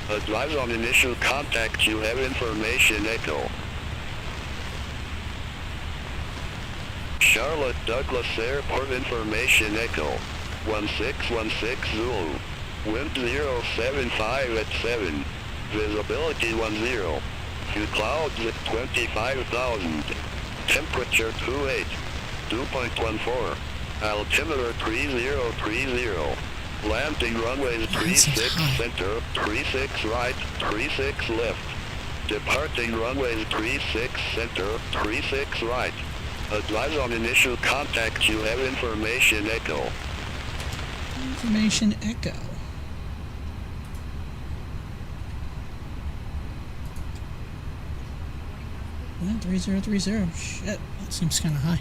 Advise on initial contact, you have information echo. Charlotte Douglas Airport information echo. 1616 Zulu. Wind 075 at 7. Visibility 10. Few clouds at 25,000. Temperature 28. 2.14. Altimeter 3030. Landing runways 36 center, 36 right, 36 left. Departing runways 36 center, 36 right. Advise on initial contact, you have information echo. Information echo. Well, 3030. Shit, that seems kind of high.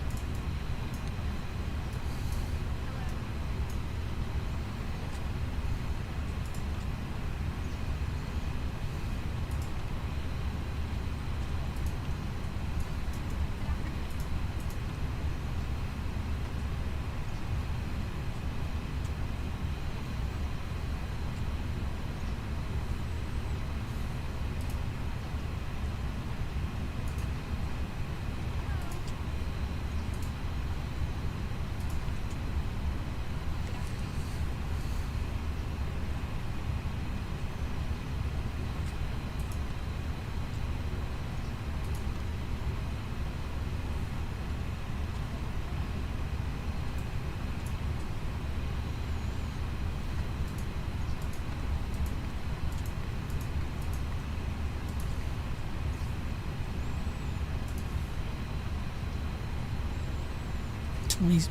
$20,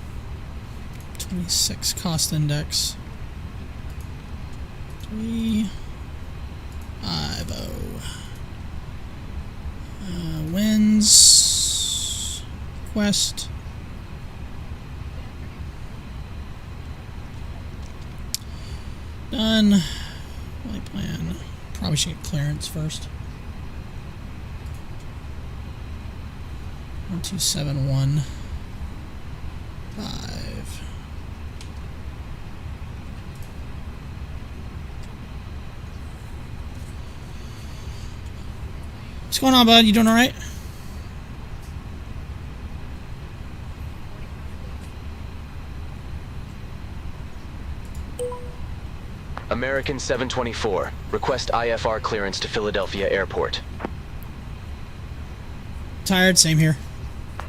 26 cost index. 350. Winds. West. Done. Flight plan. Probably should get clearance first. 1271. 5. What's going on, bud? You doing all right? American 724. Request IFR clearance to Philadelphia Airport. Tired? Same here.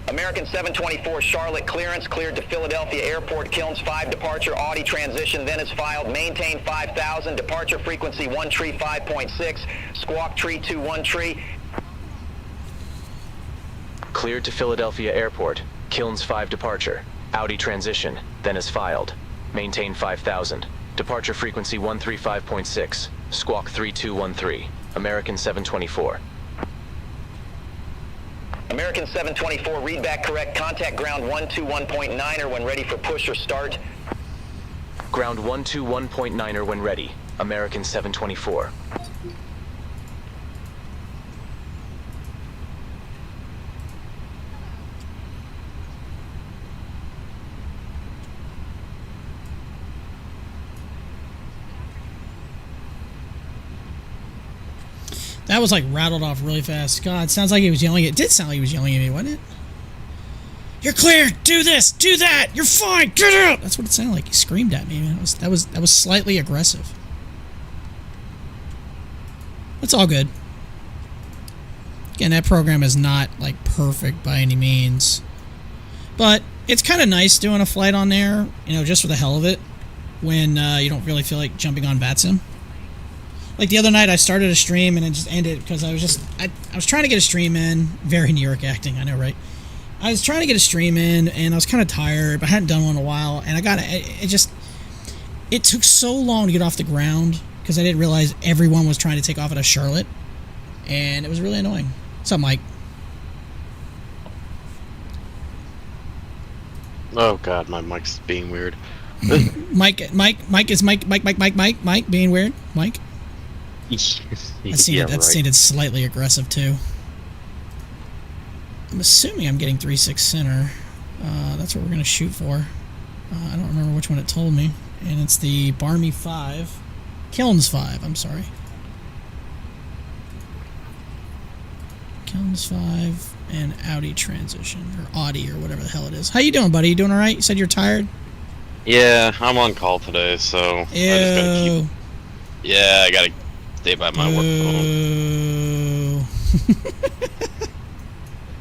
American 724 Charlotte clearance cleared to Philadelphia Airport. Kilns 5 departure. Audi transition then is filed. Maintain 5,000. Departure frequency 1 tree 5.6. Squawk tree 21 tree. Cleared to Philadelphia Airport. Kilns 5 departure. Audi transition then is filed. Maintain 5,000. Departure frequency 135.6. Squawk 3213. American 724. American 724, read back correct. Contact ground 121.9er when ready for push or start. Ground 121.9er when ready. American 724. That was like rattled off really fast. God, it sounds like he was yelling. It did sound like he was yelling at me, wasn't it? You're clear. Do this. Do that. You're fine. Get out. That's what it sounded like. He screamed at me, man. That was slightly aggressive. It's all good. Again, that program is not like perfect by any means, but it's kind of nice doing a flight on there, you know, just for the hell of it, when you don't really feel like jumping on VATSIM. Like the other night, I started a stream and it just ended because I was trying to get a stream in. Very New York acting, I know, right? I was trying to get a stream in, and I was kind of tired, but I hadn't done one in a while, and it took so long to get off the ground because I didn't realize everyone was trying to take off out of Charlotte, and it was really annoying. What's up, Mike? Oh God, my mic's being weird. Mike being weird. Mike. That seemed slightly aggressive too. I'm assuming I'm getting 3-6 center. That's what we're gonna shoot for. I don't remember which one it told me, and it's the Barmy 5, Kilns 5. I'm sorry, Kilns 5 and Audi transition or Audi or whatever the hell it is. How you doing, buddy? You doing all right? You said you're tired. Yeah, I'm on call today, so I just gotta keep. Yeah, I gotta stay by my work phone.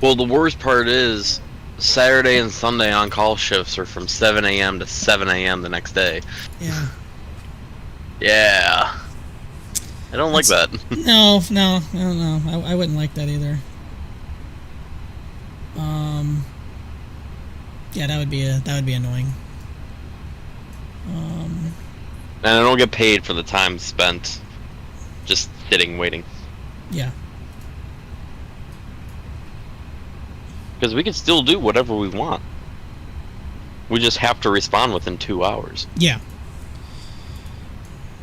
Well, the worst part is Saturday and Sunday on-call shifts are from 7 a.m. to 7 a.m. the next day. Yeah. Yeah. I don't like that. No. I wouldn't like that either. Yeah, that would be annoying. And I don't get paid for the time spent just sitting waiting. Yeah. Because we can still do whatever we want. We just have to respond within 2 hours. Yeah.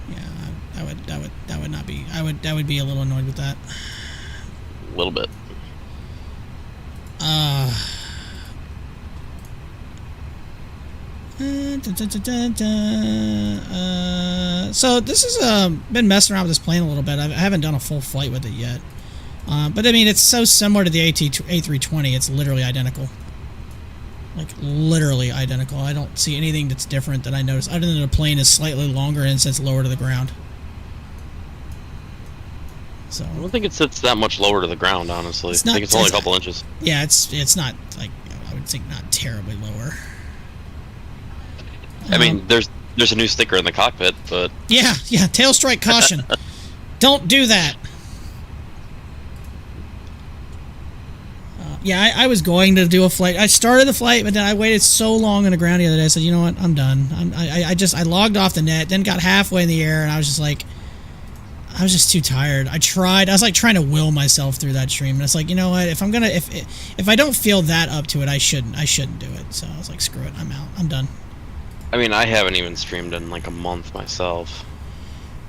Yeah, that would not be. I would be a little annoyed with that. A little bit. So this has been messing around with this plane a little bit. I haven't done a full flight with it yet. But I mean, it's so similar to the A320, it's literally identical. Like, literally identical. I don't see anything that's different that I noticed, other than the plane is slightly longer and sits lower to the ground. So I don't think it sits that much lower to the ground, honestly. I think it's only a couple inches. Yeah, it's not, like, I would think not terribly lower. I mean, there's a new sticker in the cockpit, but... Yeah, tail strike caution. Don't do that. Yeah, I was going to do a flight. I started the flight, but then I waited so long on the ground the other day. I said, you know what? I'm done. I logged off the net, then got halfway in the air, and I was just like, I was just too tired. I was like trying to will myself through that stream, and it's like, you know what? If I'm gonna, if I don't feel that up to it, I shouldn't do it. So I was like, screw it. I'm out. I'm done. I mean, I haven't even streamed in like a month myself.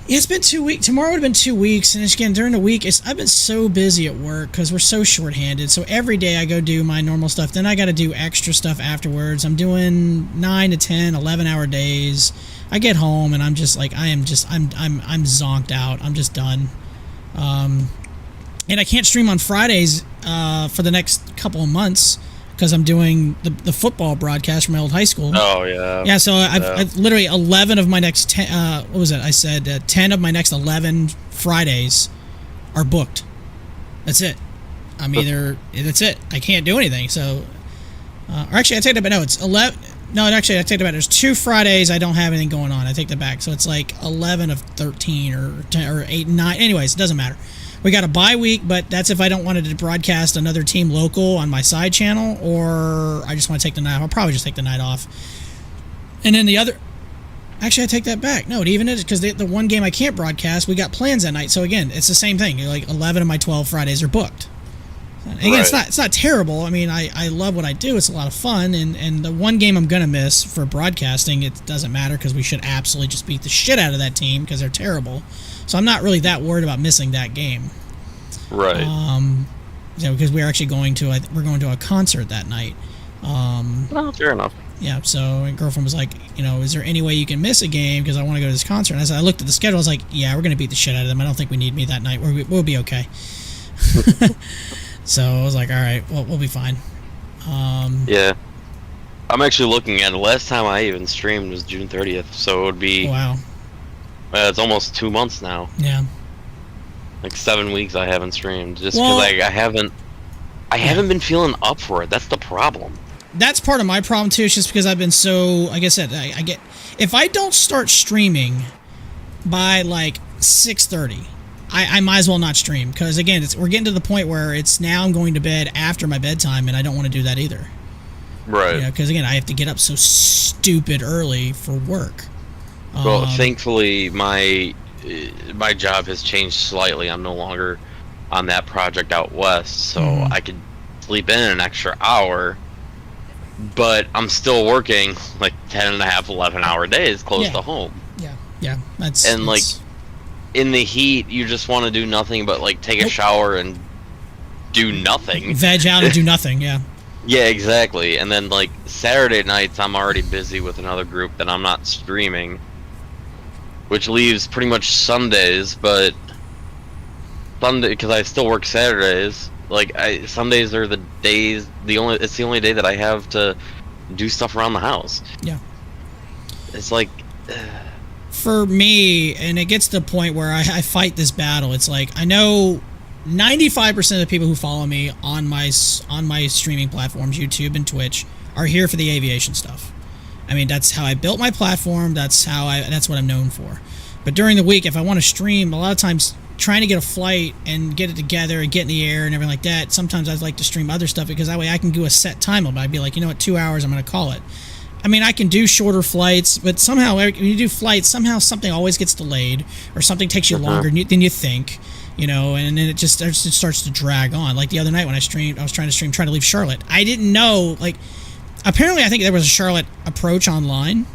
Yeah, it's been 2 weeks. Tomorrow would have been 2 weeks, and again, during the week, I've been so busy at work because we're so short-handed. So every day I go do my normal stuff, then I got to do extra stuff afterwards. I'm doing 9 to 10, 11-hour days. I get home and I'm just like, I'm zonked out. I'm just done. And I can't stream on Fridays for the next couple of months because I'm doing the football broadcast from my old high school. Oh, yeah. Yeah, so I've literally 11 of my next 10, what was it? I said 10 of my next 11 Fridays are booked. That's it. That's it. I can't do anything. So, or actually, I take that back. No, it's 11. No, actually, I take that back. There's 2 Fridays I don't have anything going on. I take that back. So it's like 11 of 13 or 10 or 8, 9. Anyways, it doesn't matter. We got a bye week, but that's if I don't want to broadcast another team local on my side channel, or I just want to take the night off. I'll probably just take the night off. And then the other... Actually, I take that back. No, it even is, because the one game I can't broadcast, we got plans that night. So again, it's the same thing. Like 11 of my 12 Fridays are booked. Again, right. It's not terrible. I mean, I love what I do. It's a lot of fun. And the one game I'm going to miss for broadcasting, it doesn't matter because we should absolutely just beat the shit out of that team because they're terrible. So I'm not really that worried about missing that game. Right. Because we're actually going to a concert that night. Well, fair enough. Yeah, so my girlfriend was like, is there any way you can miss a game because I want to go to this concert? And I looked at the schedule. I was like, yeah, we're going to beat the shit out of them. I don't think we need me that night. We'll be okay. So I was like, all right, well, we'll be fine. Yeah. I'm actually looking at it. Last time I even streamed was June 30th, so it would be... Wow. It's almost 2 months now. Yeah. Like 7 weeks I haven't streamed, just because I haven't been feeling up for it. That's the problem. That's part of my problem too. It's just because I've been so, like I said, I get, if I don't start streaming by like 6:30. I might as well not stream because again, we're getting to the point where it's now I'm going to bed after my bedtime, and I don't want to do that either. Right. Because again, I have to get up so stupid early for work. Well, thankfully, my job has changed slightly. I'm no longer on that project out west, so I could sleep in an extra hour. But I'm still working like 10 and a half, 11-hour days close to home. Yeah. That's in the heat, you just want to do nothing but like take a shower and do nothing. Veg out and do nothing. Yeah. Yeah, exactly. And then like Saturday nights, I'm already busy with another group that I'm not streaming, which leaves pretty much Sundays. But Sunday, because I still work Saturdays. Like Sundays are the days. It's the only day that I have to do stuff around the house. Yeah. It's like. For me, and it gets to the point where I fight this battle. It's like I know 95% of the people who follow me on my streaming platforms, YouTube and Twitch, are here for the aviation stuff. I mean, that's how I built my platform. That's what I'm known for. But during the week, if I want to stream, a lot of times trying to get a flight and get it together and get in the air and everything like that, sometimes I'd like to stream other stuff because that way I can do a set time limit. I'd be like, you know what, 2 hours, I'm going to call it. I mean, I can do shorter flights, but somehow when you do flights, somehow something always gets delayed or something takes you longer than you think, and then it just starts to drag on. Like the other night when I was trying to leave Charlotte. I didn't know, like, apparently I think there was a Charlotte approach online.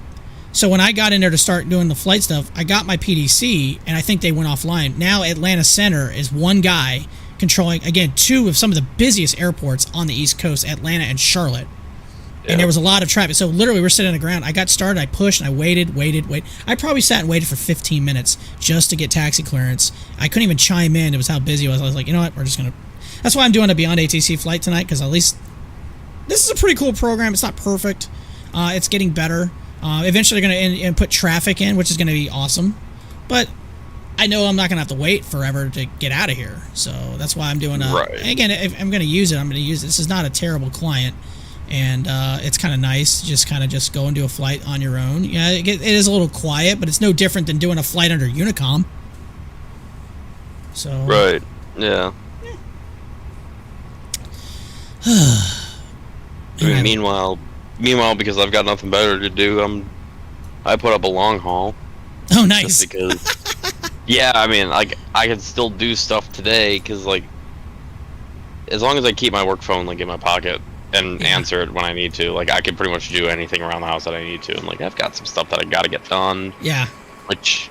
So when I got in there to start doing the flight stuff, I got my PDC, and I think they went offline. Now Atlanta Center is one guy controlling, again, two of some of the busiest airports on the East Coast, Atlanta and Charlotte. And there was a lot of traffic. So literally we're sitting on the ground. I got started, I pushed, and I waited. I probably sat and waited for 15 minutes just to get taxi clearance. I couldn't even chime in. It was how busy it was. I was like, you know what? That's why I'm doing a Beyond ATC flight tonight, because at least this is a pretty cool program. It's not perfect. It's getting better. Eventually they're going to put traffic in, which is going to be awesome. But I know I'm not going to have to wait forever to get out of here. So that's why I'm doing again, if I'm going to use it, I'm going to use it. This is not a terrible client. And it's kind of nice, just go and do a flight on your own. Yeah, it is a little quiet, but it's no different than doing a flight under Unicom. So right, yeah. Meanwhile, because I've got nothing better to do, I put up a long haul. Oh, nice. Just because, yeah, I mean, like I can still do stuff today because, like, as long as I keep my work phone like in my pocket and answer it when I need to, like I can pretty much do anything around the house that I need to. And like I've got some stuff that I got to get done. Yeah. Which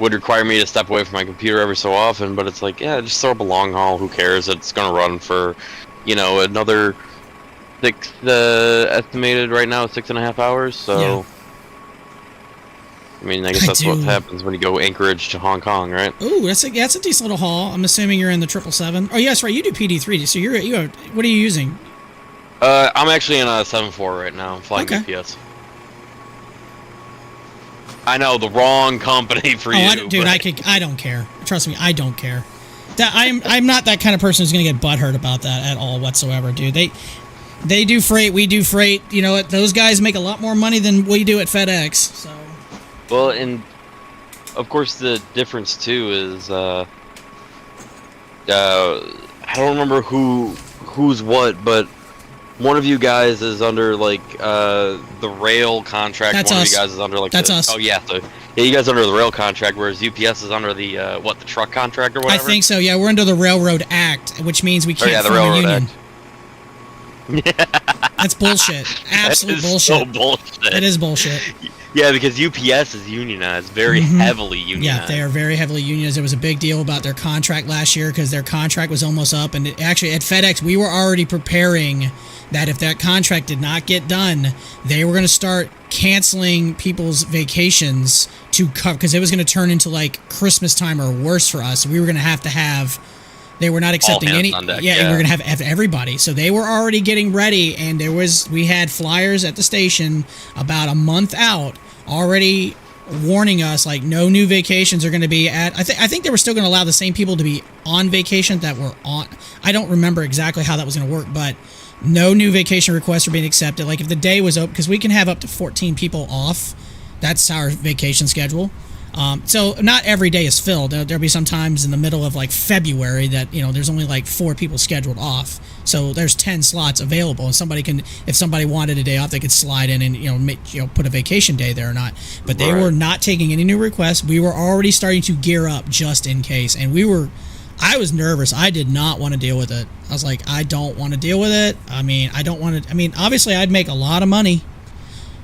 would require me to step away from my computer every so often, but it's like, yeah, just throw up a long haul. Who cares? It's gonna run for, another estimated right now 6.5 hours. So. Yeah. I mean, I guess that's what happens when you go Anchorage to Hong Kong, right? Ooh, that's a decent little haul. I'm assuming you're in the 777. Oh, yes, right. You do PD3. So what are you using? I'm actually in a 7.4 right now. I'm flying UPS. I know, the wrong company for you. Dude, I don't care. Trust me, I don't care. I'm not that kind of person who's going to get butthurt about that at all whatsoever, dude. They do freight, we do freight. You know what? Those guys make a lot more money than we do at FedEx. So. Well, and of course the difference too is I don't remember who's what, but one of you guys is under like the rail contract. That's one us. Of you guys is under like that's us. Oh yeah, you guys are under the rail contract, whereas UPS is under the the truck contract or whatever. I think so. Yeah, we're under the Railroad Act, which means we can't form a union. Act. That's bullshit. Absolute bullshit. So bullshit. It is bullshit. Yeah, because UPS is unionized, very heavily unionized. Yeah, they are very heavily unionized. There was a big deal about their contract last year because their contract was almost up. And actually, at FedEx, we were already preparing that if that contract did not get done, they were going to start canceling people's vacations to cover, because it was going to turn into like Christmas time or worse for us. We were going to have. They were not accepting any. And we were going to have everybody. So they were already getting ready, and we had flyers at the station about a month out already warning us like no new vacations are going to be at. I think they were still going to allow the same people to be on vacation that were on. I don't remember exactly how that was going to work, but no new vacation requests are being accepted. Like if the day was open, because we can have up to 14 people off. That's our vacation schedule. So not every day is filled. There'll be some times in the middle of like February that there's only like 4 people scheduled off. So there's 10 slots available, and somebody can, if somebody wanted a day off, they could slide in and put a vacation day there or not. But they were not taking any new requests. We were already starting to gear up just in case, and I was nervous. I did not want to deal with it. I was like, I don't want to deal with it. I mean, obviously I'd make a lot of money.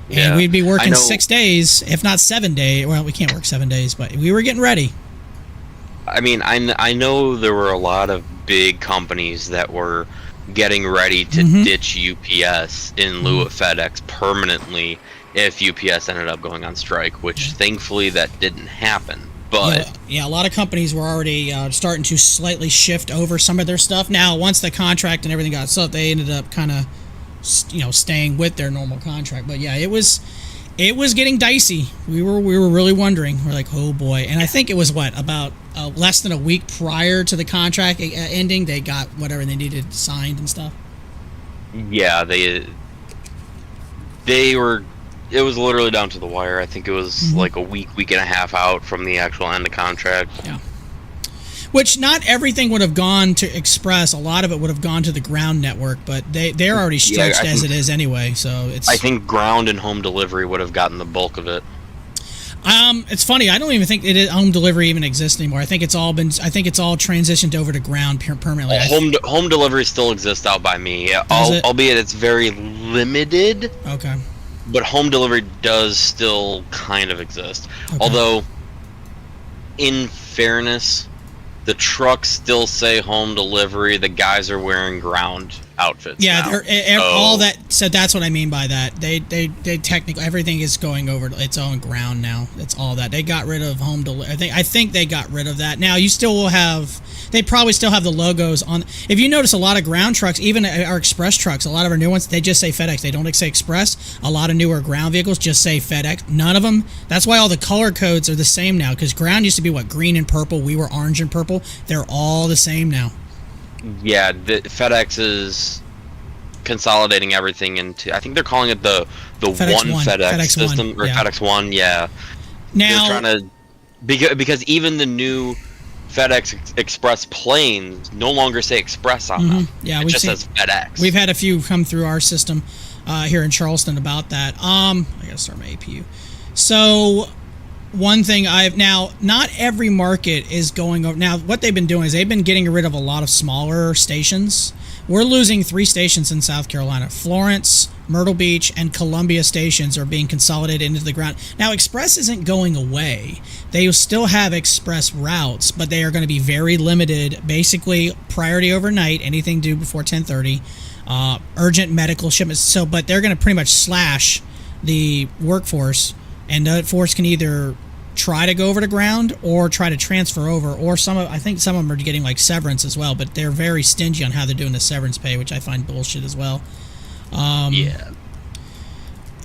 And we'd be working 6 days, if not 7 days. Well, we can't work 7 days, but we were getting ready. I mean, I know there were a lot of big companies that were getting ready to ditch UPS in lieu of FedEx permanently if UPS ended up going on strike, which thankfully that didn't happen. But a lot of companies were already starting to slightly shift over some of their stuff. Now, once the contract and everything got set, they ended up kind of staying with their normal contract. But yeah, it was getting dicey. We were really wondering. We're like, oh boy. And I think it was about less than a week prior to the contract ending, they got whatever they needed signed and stuff. Yeah, they were. It was literally down to the wire. I think it was like a week and a half out from the actual end of contract. Yeah. Which not everything would have gone to Express. A lot of it would have gone to the ground network, but they're already stretched as it is anyway. So it's. I think ground and home delivery would have gotten the bulk of it. It's funny. I don't even think home delivery even exists anymore. I think it's all transitioned over to ground permanently. Home delivery still exists out by me, albeit it's very limited. Okay. But home delivery does still kind of exist. Okay. Although, in fairness, the trucks still say home delivery. The guys are wearing ground outfits. Yeah, all that. So that's what I mean by that. They technically everything is going over to its own ground now. That's all that. They got rid of home delivery. I think they got rid of that. Now you still will have. They probably still have the logos on. If you notice, a lot of ground trucks, even our express trucks, a lot of our new ones, they just say FedEx. They don't say Express. A lot of newer ground vehicles just say FedEx. None of them. That's why all the color codes are the same now. Because ground used to be green and purple. We were orange and purple. They're all the same now. Yeah, FedEx is consolidating everything into. I think they're calling it the one FedEx system or FedEx One. Yeah. Now they're trying to because even the new FedEx Express planes no longer say Express on them. Yeah, it just says FedEx. We've had a few come through our system here in Charleston about that. I gotta start my APU. So one thing not every market is going over. Now what they've been doing is they've been getting rid of a lot of smaller stations. We're losing 3 stations in South Carolina. Florence, Myrtle Beach, and Columbia stations are being consolidated into the ground. Now, Express isn't going away. They still have Express routes, but they are going to be very limited. Basically, priority overnight, anything due before 10:30, urgent medical shipments. But they're going to pretty much slash the workforce, and the force can either try to go over to ground or try to transfer over, or I think some of them are getting severance as well, but they're very stingy on how they're doing the severance pay, which I find bullshit as well.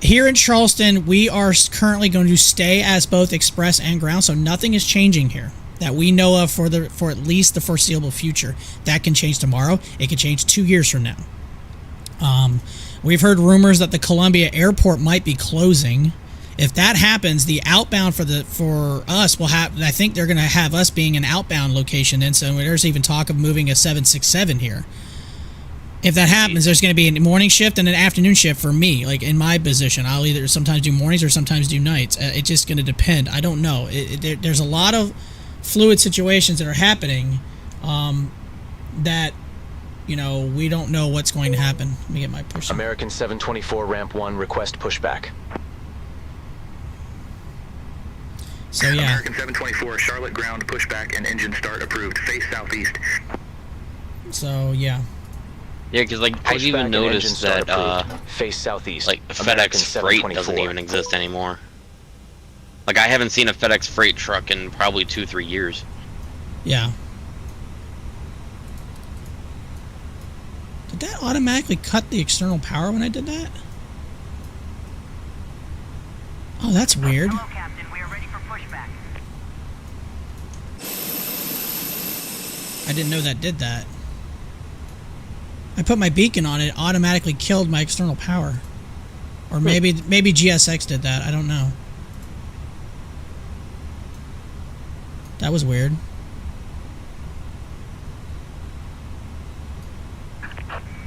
Here in Charleston, we are currently going to stay as both Express and ground, so nothing is changing here that we know of for at least the foreseeable future. That can change tomorrow. It can change 2 years from now. We've heard rumors that the Columbia Airport might be closing. If that happens, the outbound for us will have. I think they're going to have us being an outbound location, and so there's even talk of moving a 767 here. If that happens, there's going to be a morning shift and an afternoon shift for me. In my position, I'll either sometimes do mornings or sometimes do nights. It's just going to depend. I don't know. There's a lot of fluid situations that are happening that we don't know what's going to happen. Let me get my push. American 724 ramp 1 request pushback. So yeah. American 724 Charlotte ground pushback and engine start approved. Face southeast. So yeah. Yeah, because I've even noticed that face southeast. FedEx Freight doesn't even exist anymore. I haven't seen a FedEx Freight truck in probably 2-3 years. Yeah. Did that automatically cut the external power when I did that? Oh, that's weird. Hello, Captain. We are ready for pushback. I didn't know that did that. I put my beacon on it automatically killed my external power. Or maybe GSX did that. I don't know. That was weird.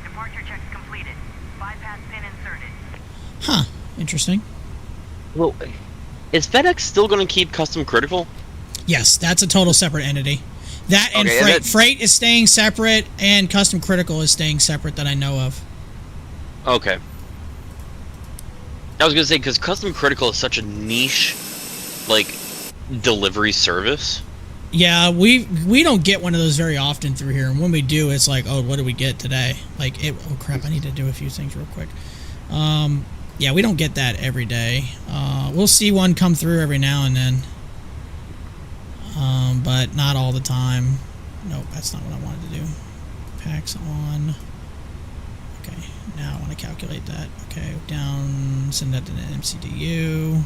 Departure checks completed. Bypass pin inserted. Huh. Interesting. Well, is FedEx still going to keep custom critical? Yes, that's a total separate entity. That and Okay, freight. and Freight is staying separate, and custom critical is staying separate that I know of. Okay. I was going to say, because custom critical is such a niche, like, delivery service. Yeah, we don't get one of those very often through here, and when we do, it's like, oh, what did we get today? Like, oh crap, I need to do a few things real quick. Yeah, we don't get that every day. We'll see one come through every now and then, but not all the time. Nope, that's not what I wanted to do. Packs on. Okay, now I want to calculate that. Okay, down, send that to the MCDU.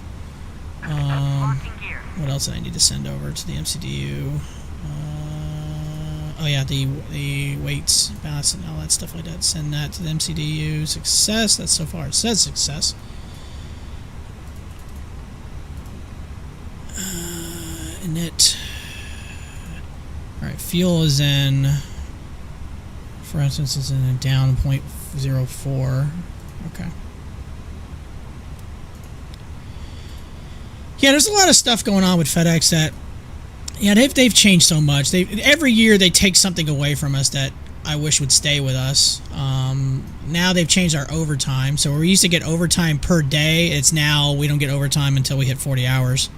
Locking gear. What else did I need to send over to the MCDU? Oh yeah, the weights, balance, and all that stuff like that. Send that to the MCDU. Success. That's so far. It says success. Init. Alright, fuel is in, for instance, is in down 0.04. Okay. Yeah, there's a lot of stuff going on with FedEx that, yeah, they've changed so much. Every year they take something away from us that I wish would stay with us. Now they've changed our overtime. So we used to get overtime per day. It's now we don't get overtime until we hit 40 hours.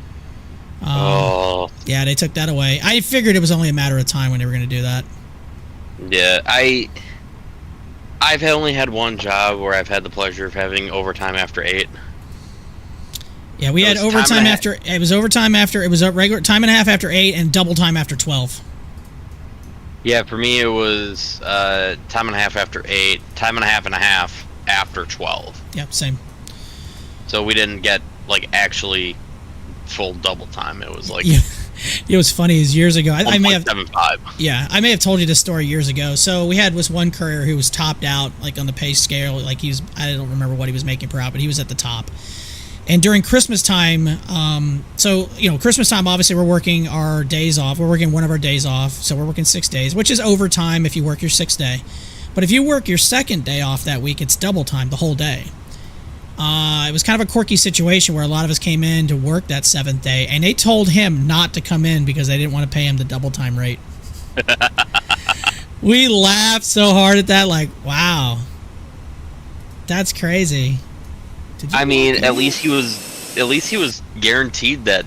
Yeah, they took that away. I figured it was only a matter of time when they were going to do that. Yeah, I've only had one job where I've had the pleasure of having overtime after 8. Yeah, we had overtime after. It was overtime after. It was a regular time and a half after 8 and double time after 12. Yeah, for me it was time and a half after 8, time and a half after 12. Yep, same. So we didn't get like actually full double time. It was like yeah. It was funny. Is years ago. I may have. 1.75. Yeah, I may have told you this story years ago. So we had this one courier who was topped out, like on the pay scale. Like I don't remember what he was making per hour, but he was at the top. And during Christmas time, so, Christmas time, obviously, we're working our days off. We're working one of our days off, so we're working 6 days, which is overtime if you work your 6th day. But if you work your 2nd day off that week, it's double time the whole day. It was kind of a quirky situation where a lot of us came in to work that 7th day, and they told him not to come in because they didn't want to pay him the double time rate. We laughed so hard at that, like, wow. That's crazy. I mean, at least he was guaranteed that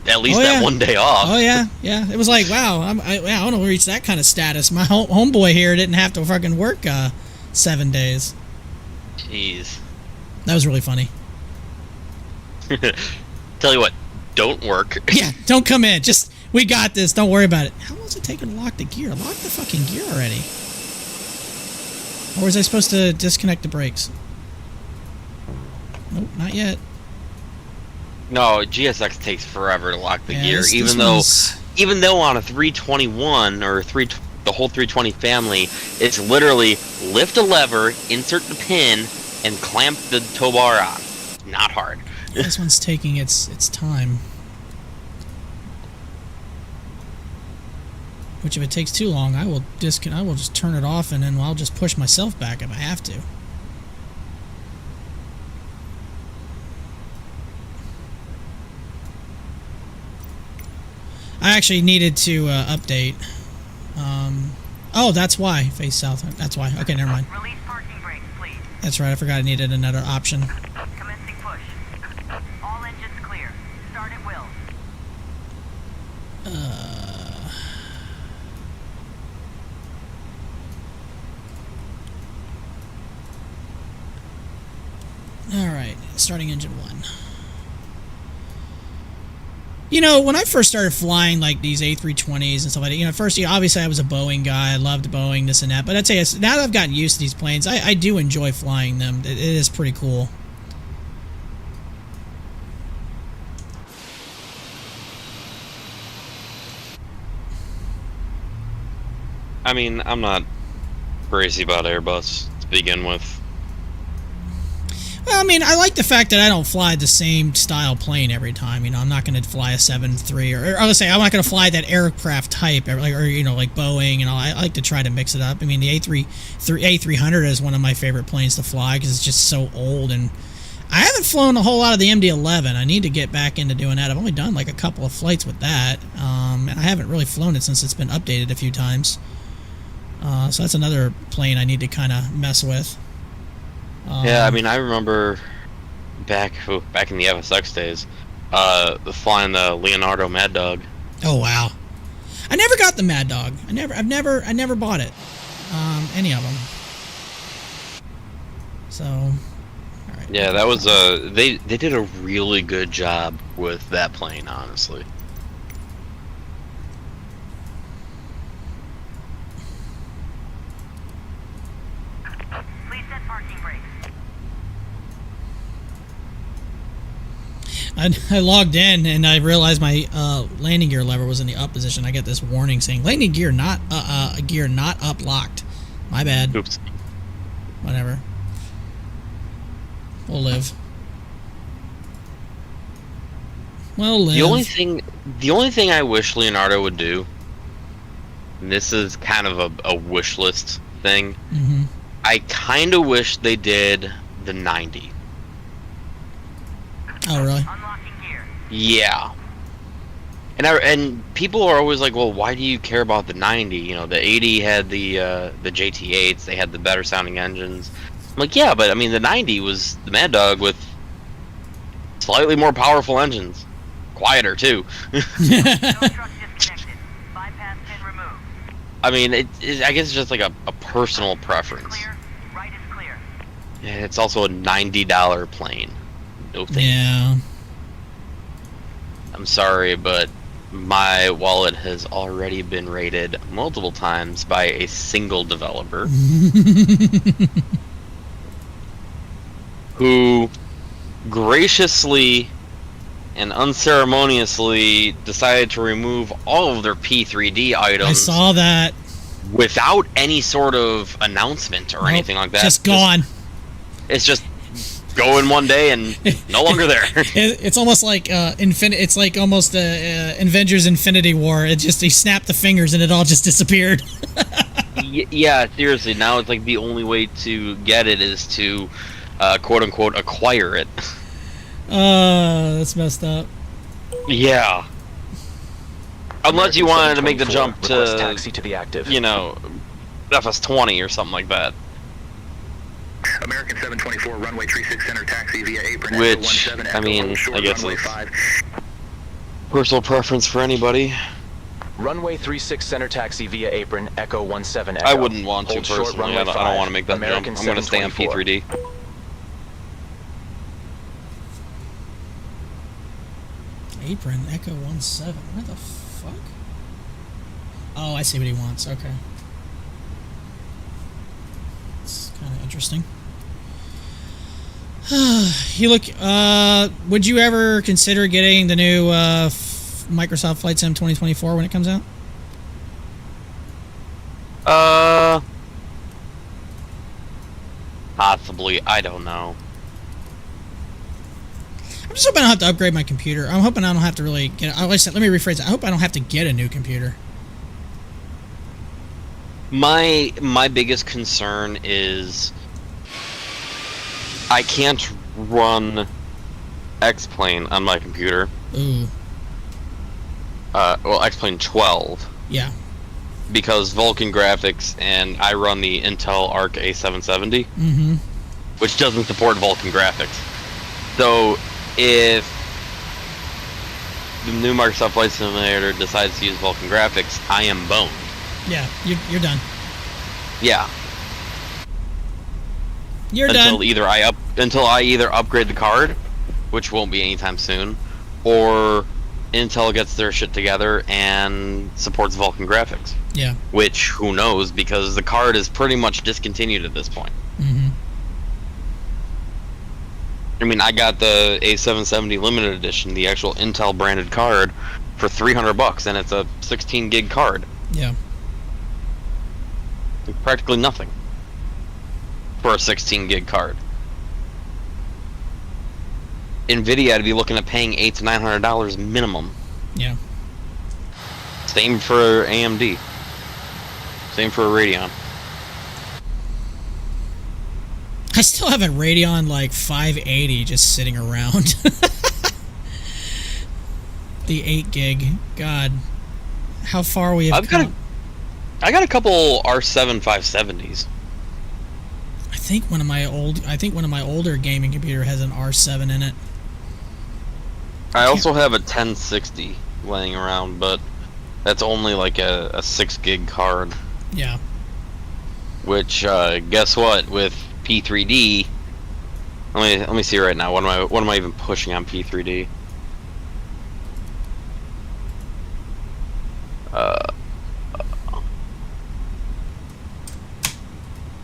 at least that one day off. Oh yeah. It was like, wow, I want to reach that kind of status. My homeboy here didn't have to fucking work 7 days. Jeez. That was really funny. Tell you what, don't work. Yeah, don't come in. Just, we got this. Don't worry about it. How long is it taking to lock the gear? Lock the fucking gear already. Or was I supposed to disconnect the brakes? Nope, not yet. No, GSX takes forever to lock the gear, this even though on a 321 or the whole 320 family, it's literally lift a lever, insert the pin, and clamp the tow bar on. Not hard. This one's taking its time. Which, if it takes too long, I will just turn it off, and then I'll just push myself back if I have to. I actually needed to update. Oh, that's why. Face south. That's why. Okay, never mind. Release parking brakes, please. That's right. I forgot I needed another option. Commencing push. All engines clear. Start at will. All right. Starting engine 1. When I first started flying like these A320s and stuff like that, at first, obviously I was a Boeing guy. I loved Boeing, this and that. But I'd say now that I've gotten used to these planes, I do enjoy flying them. It is pretty cool. I mean, I'm not crazy about Airbus to begin with. Well, I mean, I like the fact that I don't fly the same style plane every time. You know, I'm not going to fly a 7.3 or let's say I'm not going to fly that aircraft type, or you know, like Boeing. You know, I like to try to mix it up. I mean, the A300 is one of my favorite planes to fly because it's just so old, and I haven't flown a whole lot of the MD-11. I need to get back into doing that. I've only done like a couple of flights with that, and I haven't really flown it since it's been updated a few times. So that's another plane I need to kind of mess with. Yeah, I mean, I remember back in the FSX days, flying the Leonardo Mad Dog. Oh wow! I never got the Mad Dog. I never bought it. Any of them. So, all right. Yeah, that was they did a really good job with that plane, honestly. Please set parking brakes. I logged in and I realized my landing gear lever was in the up position. I get this warning saying landing gear not up locked. My bad. Oops. Whatever. We'll live. We'll live. The only thing I wish Leonardo would do, and this is kind of a wish list thing, I kind of wish they did the 90. Oh really? Unlocking gear. Yeah. And people are always like, well, why do you care about the 90? You know, the 80 had the JT8s, they had the better sounding engines. I'm like, yeah, but I mean, the 90 was the Mad Dog with slightly more powerful engines. Quieter, too. No truck disconnected. Bypass pin removed. I mean, I guess it's just like a personal preference. Clear. Right is clear. Yeah, it's also a $90 plane. No thank you. Yeah. I'm sorry, but my wallet has already been raided multiple times by a single developer who graciously and unceremoniously decided to remove all of their P3D items. I saw that. Without any sort of announcement or anything like that. Just gone. It's just going one day and no longer there. It's almost like It's like almost Avengers Infinity War. He snapped the fingers and it all just disappeared. Yeah, seriously. Now it's like the only way to get it is to quote unquote acquire it. That's messed up. Yeah. Unless you wanted to make the jump Request to, taxi to the active. you know, FS20 or something like that. American 724, runway 36 center taxi via apron. Which, Echo 17, I mean, Echo short, I guess runway it's 5. personal preference for anybody. Runway 36 center taxi via apron, Echo 17 Echo. I wouldn't want to Hold short, personally. runway I don't want to make that American jump. I'm going to stay on 724. P3D. Apron Echo 17. What the fuck? Oh, I see what he wants. Okay. It's kind of interesting. You look. Would you ever consider getting the new Microsoft Flight Sim 2024 when it comes out? Possibly. I don't know. I'm just hoping I don't have to upgrade my computer. I'm hoping I don't have to really get. Let me rephrase it. I hope I don't have to get a new computer. My biggest concern is I can't run X-Plane on my computer. Ooh. Well, X-Plane 12. Yeah. Because Vulkan graphics, and I run the Intel Arc A770, which doesn't support Vulkan graphics. So if the new Microsoft Flight Simulator decides to use Vulkan graphics, I am boned. Yeah, you're done. Yeah. You're until done. Until I either upgrade the card, which won't be anytime soon, or Intel gets their shit together and supports Vulkan graphics. Yeah. Which, who knows, because the card is pretty much discontinued at this point. I mean, I got the A770 limited edition, the actual Intel branded card, for $300, and it's a 16 gig card. Yeah. Practically nothing for a 16 gig card. NVIDIA, I'd be looking at paying $800 to $900 minimum. Yeah. Same for AMD. Same for a Radeon. I still have a Radeon like 580 just sitting around. The 8 gig. God, how far we have come. I got a couple R7 570s. I think one of my older gaming computer has an R7 in it. I also have a 1060 laying around, but that's only like a 6 gig card. Yeah. Which guess what? With P3D, let me see right now. What am I even pushing on P3D?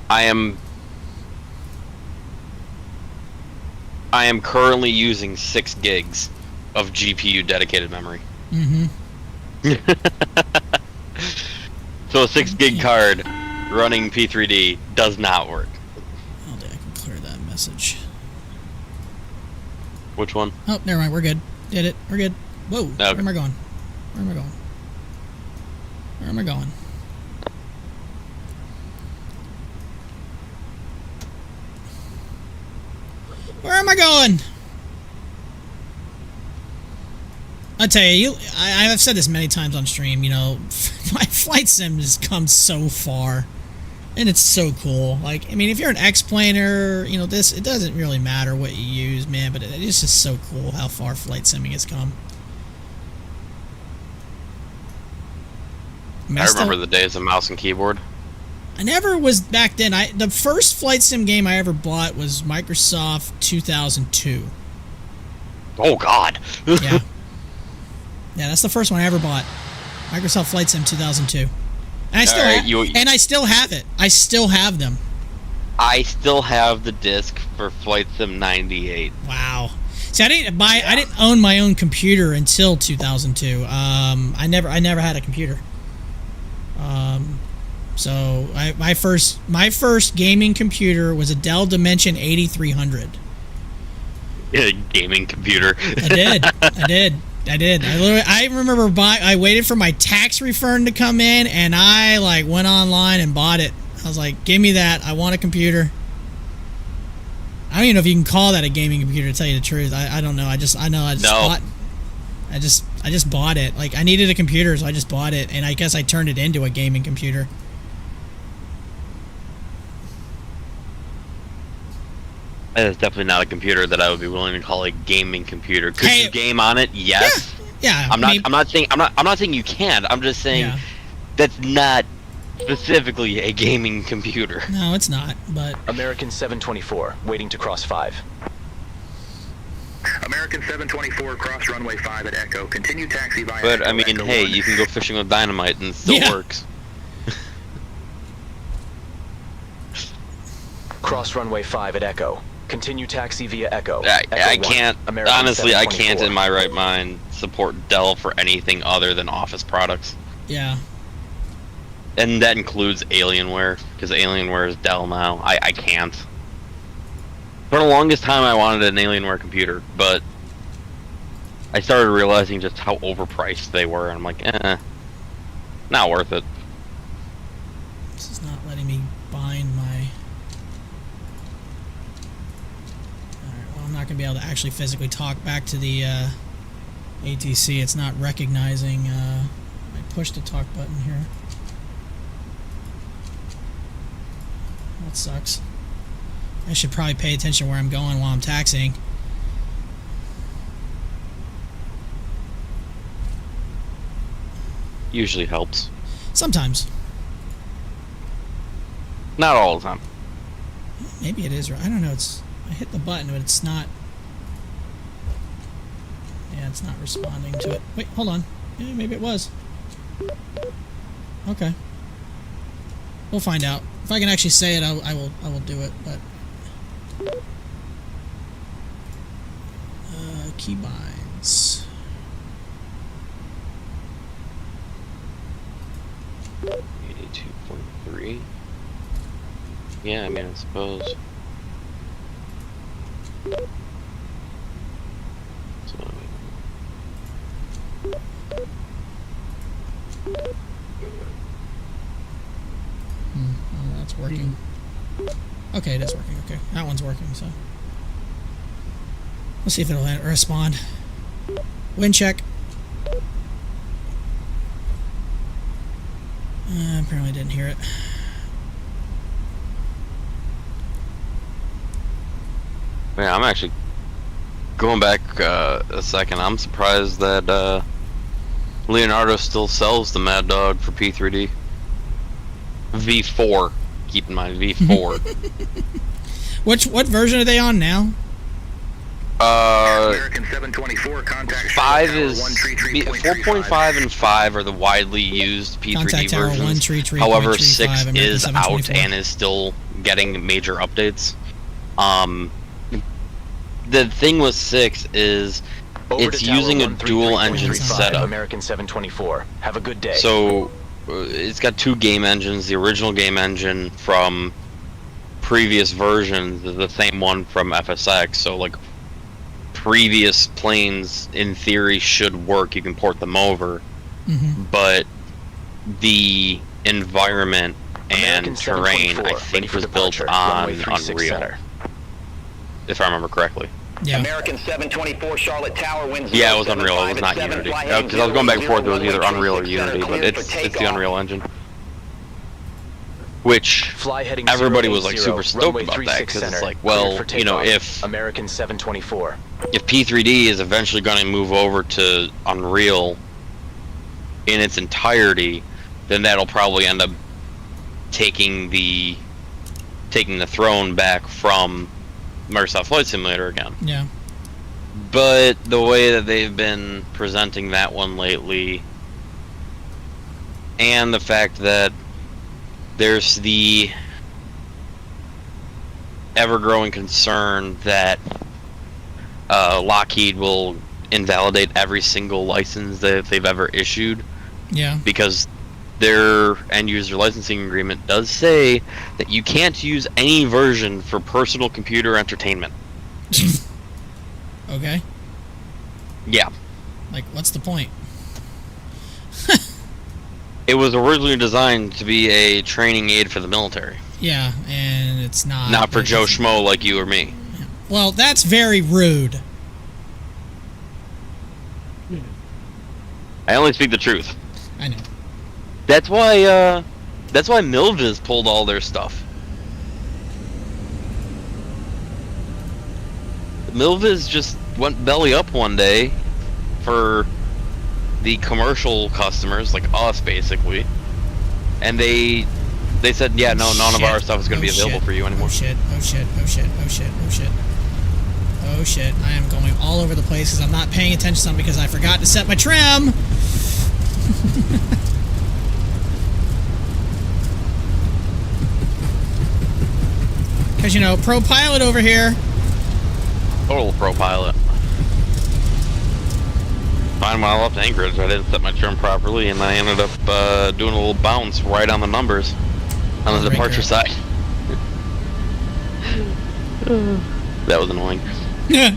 I am currently using 6 gigs of GPU dedicated memory. Mm-hmm. So a 6 gig card running P3D does not work. Oh, I can clear that message. Which one? Oh, never mind. We're good. Did it. We're good. Whoa. Okay. Where am I going? Where am I going? Where am I going? Where am I going? I tell you, I've said this many times on stream, you know, my flight sim has come so far. And it's so cool. Like, I mean, if you're an X-planer, you know, it doesn't really matter what you use, man, but it's just so cool how far flight simming has come. I remember the days of mouse and keyboard. I never was back then. The first flight sim game I ever bought was Microsoft 2002. Oh God. Yeah. Yeah, that's the first one I ever bought. Microsoft Flight Sim 2002. And I still have it. I still have them. I still have the disc for Flight Sim 98. Wow. See, I didn't own my own computer until 2002. I never had a computer. So my first gaming computer was a Dell Dimension 8300. Yeah, gaming computer. I did. I remember I waited for my tax refund to come in, and I like went online and bought it. I was like, "Give me that! I want a computer." I don't even know if you can call that a gaming computer, to tell you the truth. I don't know. I just bought it. Like, I needed a computer, so I just bought it, and I guess I turned it into a gaming computer. That is definitely not a computer that I would be willing to call a gaming computer. Could you game on it? Yes. Yeah. I'm not saying you can't. I'm just saying that's not specifically a gaming computer. No, it's not. But American 724 waiting to cross 5. American 724, cross runway 5 at Echo. Continue taxi via But Echo, I mean, Echo hey, 1. you can go fishing with dynamite and it still works. Cross runway 5 at Echo. Continue taxi via Echo. I can't, American honestly, I can't 724. in my right mind support Dell for anything other than Office products. yeah. And that includes Alienware, because Alienware is Dell now. I can't. For the longest time I wanted an Alienware computer, but I started realizing just how overpriced they were, and I'm like, not worth it. This is not letting me bind my... Alright, well, I'm not going to be able to actually physically talk back to the ATC. It's not recognizing... I pushed the talk button here. That sucks. I should probably pay attention where I'm going while I'm taxiing. Usually helps. Sometimes. Not all the time. Maybe it is right. I don't know. I hit the button, but it's not. Yeah, it's not responding to it. Wait, hold on. Yeah, maybe it was. Okay. We'll find out. If I can actually say it, I will do it. But keybinds. 82.3. Yeah, I mean, I suppose. working. Okay, it is working. Okay, that one's working, so. Let's see if it'll respond. Wind check. Apparently didn't hear it. Man, I'm actually going back a second. I'm surprised that Leonardo still sells the Mad Dog for P3D. V4. Keep in mind, V4. What version are they on now? American 724, contact 5 is 4.5 and 5 are the widely used P3D Contact Tower versions. 133.35, However, 6 American is 724. out and is still getting major updates. The thing with 6 is it's using a dual engine setup. American 724. Have a good day. So it's got 2 game engines. The original game engine from previous versions, the same one from FSX. So like previous planes in theory should work. You can port them over, but the environment and terrain I think was built on Unreal, if I remember correctly. Yeah. American 724 Charlotte Tower winds. Yeah, it was Unreal. It was not Unity. Because I was going back and forth. It was either Unreal or Unity, but it's the Unreal engine. Which everybody was like super stoked about that because it's like, well, you know, if American 724, if P3D is eventually going to move over to Unreal in its entirety, then that'll probably end up taking the throne back from Microsoft Flight Simulator again. Yeah. But the way that they've been presenting that one lately, and the fact that there's the ever-growing concern that Lockheed will invalidate every single license that they've ever issued. Yeah. Because their end-user licensing agreement does say that you can't use any version for personal computer entertainment. Okay. Yeah. Like, what's the point? It was originally designed to be a training aid for the military. Yeah, and it's not. Not for Joe Schmo like you or me. Well, that's very rude. I only speak the truth. I know. That's why Milviz pulled all their stuff. Milviz just went belly up one day for the commercial customers, like us basically, and they said, yeah, no, none of our stuff is going to be available for you anymore. Oh shit, oh shit, oh shit, oh shit, oh shit. Oh shit, I am going all over the place because I'm not paying attention to something because I forgot to set my trim! Because, you know, pro pilot over here. Total pro pilot. Fine, when I left Anchorage, I didn't set my trim properly, and I ended up doing a little bounce right on the numbers on the departure side. That was annoying. Yeah.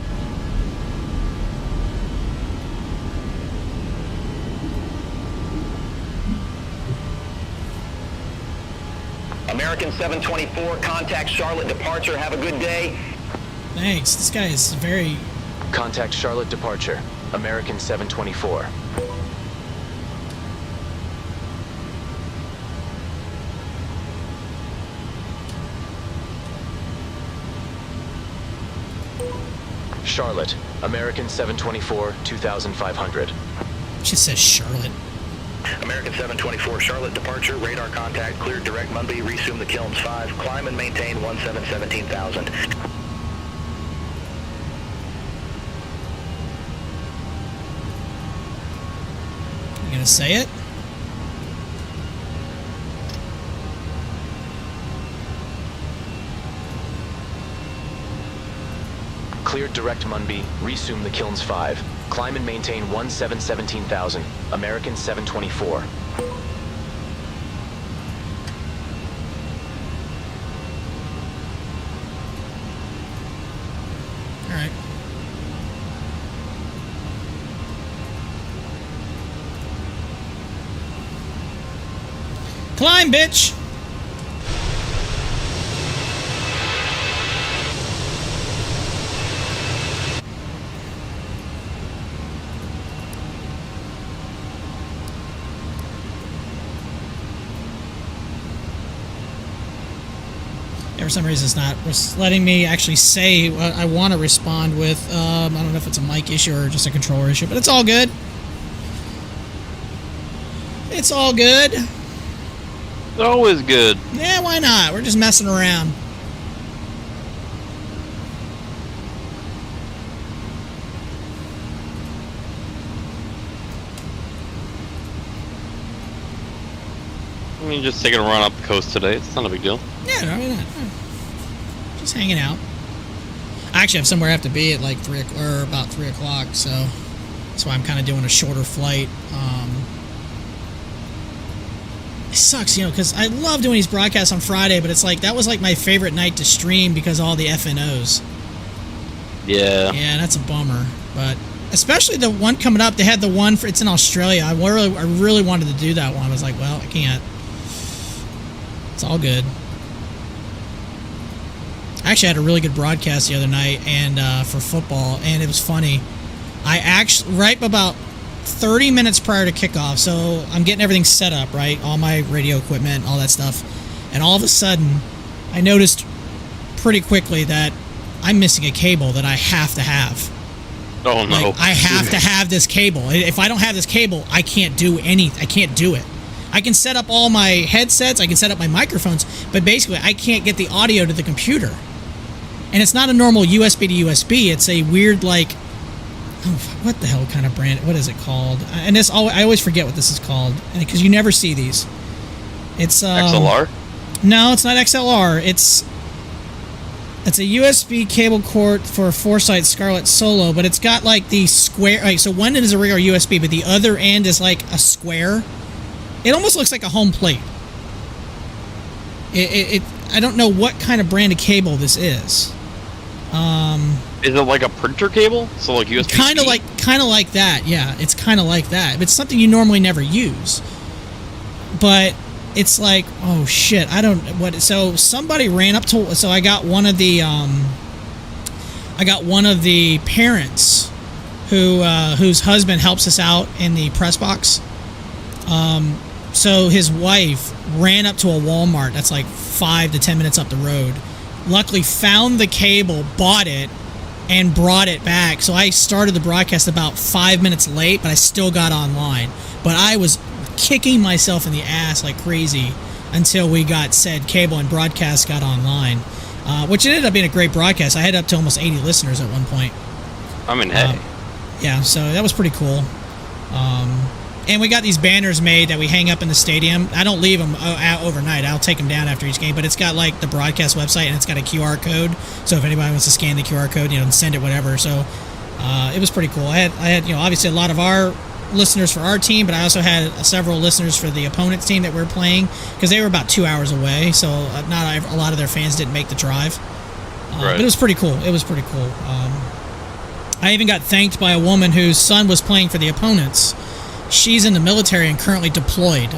American 724, contact Charlotte departure. Have a good day. Thanks. This guy is very... Contact Charlotte departure. American 724. Charlotte, American 724, 2500. Just says Charlotte. American 724 Charlotte departure. Radar contact cleared. Direct Munby. Resume the Kilns 5. Climb and maintain 17,000. You gonna say it? Cleared direct Munby. Resume the Kilns 5. Climb and maintain 17,000. American 724. Alright. Climb, bitch! for some reason it's not letting me actually say what I want to respond with. I don't know if it's a mic issue or just a controller issue, but it's all good. It's all good. It's always good. Yeah, why not? We're just messing around. I mean, just taking a run up the coast today. It's not a big deal. Yeah, no, I mean, just hanging out. I actually have somewhere I have to be at like about 3 o'clock, so that's why I'm kind of doing a shorter flight. It sucks, you know, because I love doing these broadcasts on Friday, but it's like that was like my favorite night to stream because of all the FNOs. Yeah. Yeah, that's a bummer, but especially the one coming up. They had the one it's in Australia. I really wanted to do that one. I was like, well, I can't. It's all good. I actually had a really good broadcast the other night and for football, and it was funny. I actually, right about 30 minutes prior to kickoff, so I'm getting everything set up, right? All my radio equipment, all that stuff. And all of a sudden, I noticed pretty quickly that I'm missing a cable that I have to have. Oh, no. Like, I have to have this cable. If I don't have this cable, I can't do anything. I can't do it. I can set up all my headsets, I can set up my microphones, but basically I can't get the audio to the computer. And it's not a normal USB to USB. It's a weird, like, oh, what the hell kind of brand? What is it called? And this, I always forget what this is called because you never see these. It's XLR? No, it's not XLR. It's a USB cable cord for a Foresight Scarlett Solo, but it's got like the square. Like, so one end is a regular USB, but the other end is like a square. It almost looks like a home plate. I don't know what kind of brand of cable this is. Is it like a printer cable? So like USB? Kind of like that. Yeah, it's kind of like that. It's something you normally never use. But it's like, oh shit, I don't what. So somebody ran up to. So I got one of the parents whose husband helps us out in the press box. So his wife ran up to a Walmart that's like 5 to 10 minutes up the road. Luckily found the cable, bought it, and brought it back. So I started the broadcast about 5 minutes late, but I still got online. But I was kicking myself in the ass like crazy until we got said cable and broadcast got online, which ended up being a great broadcast. I had up to almost 80 listeners at one point. I mean, hey. Yeah, so that was pretty cool. And we got these banners made that we hang up in the stadium. I don't leave them out overnight. I'll take them down after each game. But it's got like the broadcast website and it's got a QR code. So if anybody wants to scan the QR code, and send it, whatever. So it was pretty cool. I had obviously a lot of our listeners for our team, but I also had several listeners for the opponent's team that we were playing because they were about 2 hours away. So not a lot of their fans didn't make the drive. Right. But it was pretty cool. It was pretty cool. I even got thanked by a woman whose son was playing for the opponents. She's in the military and currently deployed.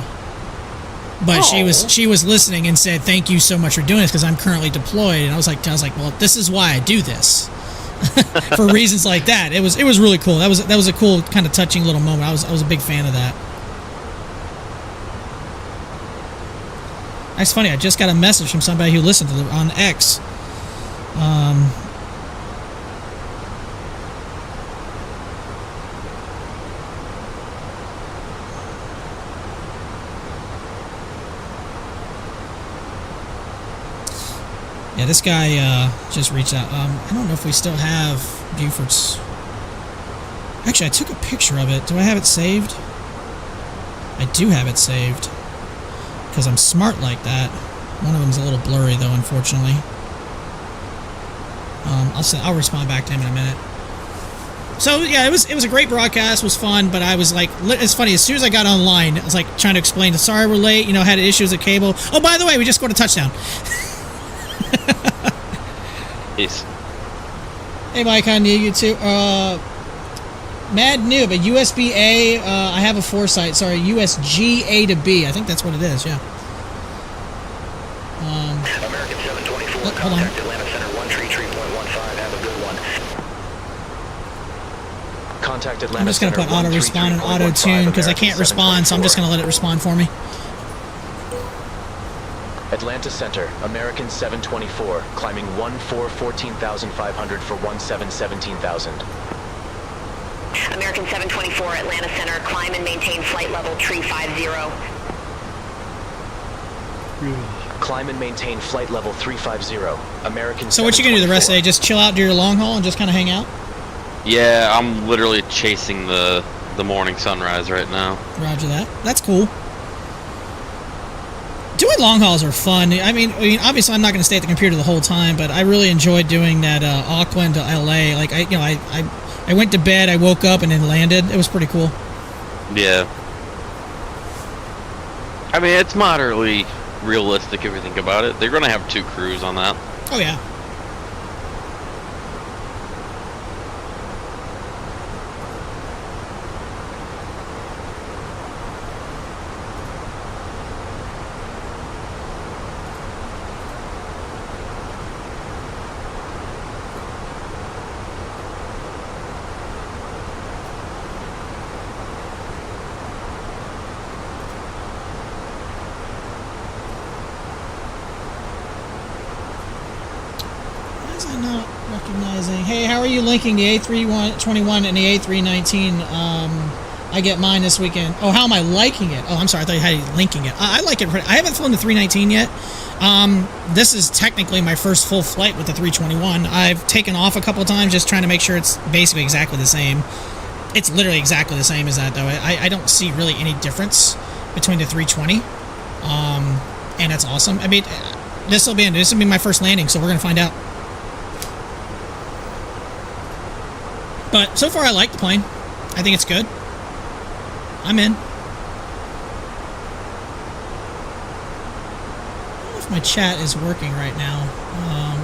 But she was listening and said, "Thank you so much for doing this because I'm currently deployed." And I was like, well, this is why I do this. For reasons like that. It was really cool. That was a cool kind of touching little moment. I was a big fan of that. That's funny. I just got a message from somebody who listened to on X. Yeah, this guy just reached out. I don't know if we still have Buford's. Actually, I took a picture of it. Do I have it saved? I do have it saved. Because I'm smart like that. One of them's a little blurry, though, unfortunately. I'll respond back to him in a minute. So, yeah, it was a great broadcast. It was fun, but I was like... It's funny. As soon as I got online, I was like trying to explain, sorry we're late, had issues with cable. Oh, by the way, we just scored a touchdown. Peace. Hey, Mike, I knew you too. Mad Noob, a USB A. I have a Foresight. Sorry, USG A to B. I think that's what it is. Yeah. American 724. Hold on. Contact Atlanta Center 133.15. Have a good one. Contact Atlanta I'm just gonna put auto respond and auto tune because I can't respond, so I'm just gonna let it respond for me. Atlanta Center, American 724, climbing 14,500 for 17,000. American 724, Atlanta Center, climb and maintain flight level tree 50. Climb and maintain flight level 350. American. So what you gonna do the rest of the day? Just chill out, do your long haul, and just kind of hang out? Yeah, I'm literally chasing the morning sunrise right now. Roger that. That's cool. Doing long hauls are fun. I mean, obviously I'm not going to stay at the computer the whole time, but I really enjoyed doing that Auckland to LA. Like I went to bed, I woke up, and then landed. It was pretty cool. Yeah. I mean, it's moderately realistic if you think about it. They're going to have 2 crews on that. Oh yeah. Hey, how are you linking the A321 and the A319? I get mine this weekend. Oh, how am I liking it? Oh, I'm sorry. I thought you had it linking it. I like it. I haven't flown the 319 yet. This is technically my first full flight with the 321. I've taken off a couple of times just trying to make sure it's basically exactly the same. It's literally exactly the same as that, though. I don't see really any difference between the 320. And that's awesome. I mean, this will be my first landing, so we're going to find out. But so far, I like the plane. I think it's good. I'm in. I don't know if my chat is working right now,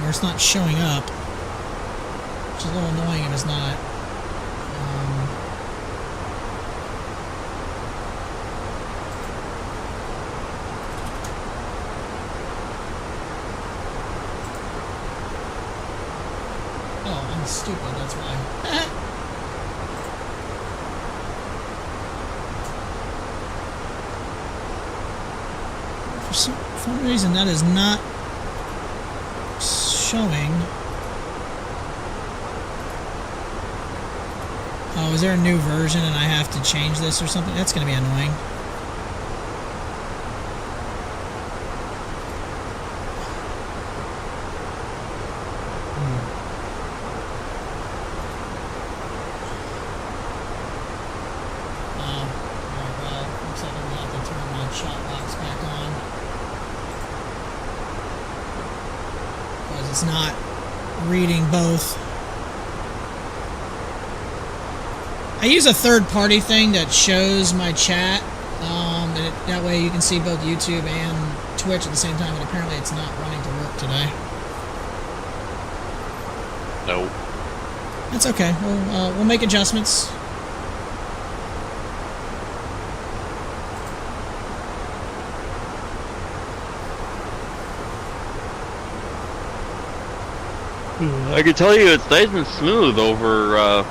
or it's not showing up, which is a little annoying if it's not. Oh, I'm stupid, that's why. For some reason that is not showing. Oh, is there a new version and I have to change this or something? That's going to be annoying. It's not reading both. I use a third-party thing that shows my chat. That way you can see both YouTube and Twitch at the same time, and apparently it's not running to work today. No. That's okay. We'll make adjustments. I can tell you it's nice and smooth over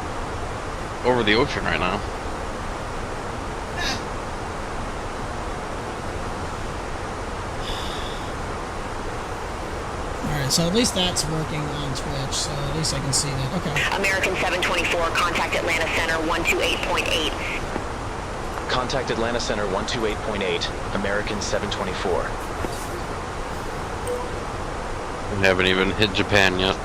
the ocean right now. Alright, so at least that's working on Twitch, so at least I can see that. Okay. American 724, contact Atlanta Center 128.8. Contact Atlanta Center 128.8, American 724. We haven't even hit Japan yet.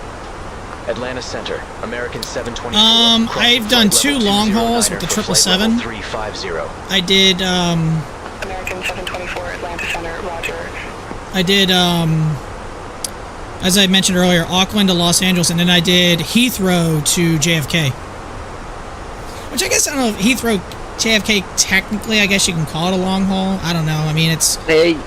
Atlanta Center, American 724. I've done 2 long hauls with the 777. 350. I did, American 724, Atlanta Center, roger. I did, as I mentioned earlier, Auckland to Los Angeles, and then I did Heathrow to JFK. Which I guess, I don't know if Heathrow, JFK, technically, I guess you can call it a long haul. I don't know. I mean, it's... Ish.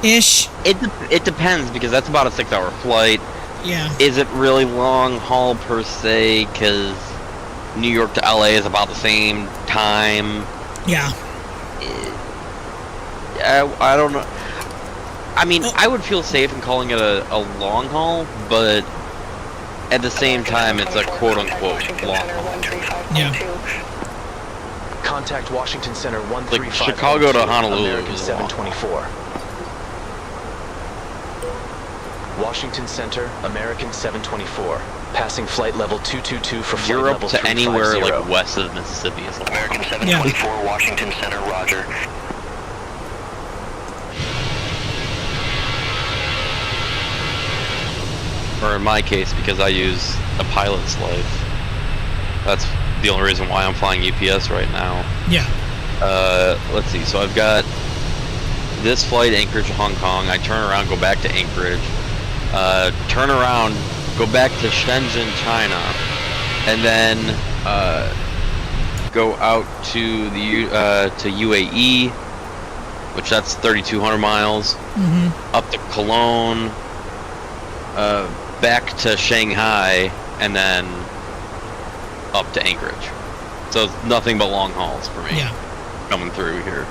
It depends, because that's about a 6-hour flight. Yeah. Is it really long haul per se? Because New York to LA is about the same time. Yeah. I don't know. I mean, I would feel safe in calling it a long haul, but at the same time, it's a quote-unquote long haul. Yeah. Contact Washington Center 135. Like Chicago to Honolulu. American 724. Washington Center, American 724. Passing flight level 222 for flight Europe level to 350. anywhere like west of Mississippi is allowed. American 724, Washington Center, roger. Or in my case, because I use a pilot's life. That's the only reason why I'm flying UPS right now. Yeah. Let's see. So I've got this flight, Anchorage to Hong Kong. I turn around, go back to Anchorage. Turn around, go back to Shenzhen, China, and then go out to the to UAE, which that's 3,200 miles. Up to Cologne. Back to Shanghai, and then up to Anchorage. So it's nothing but long hauls for me. Yeah. Coming through here.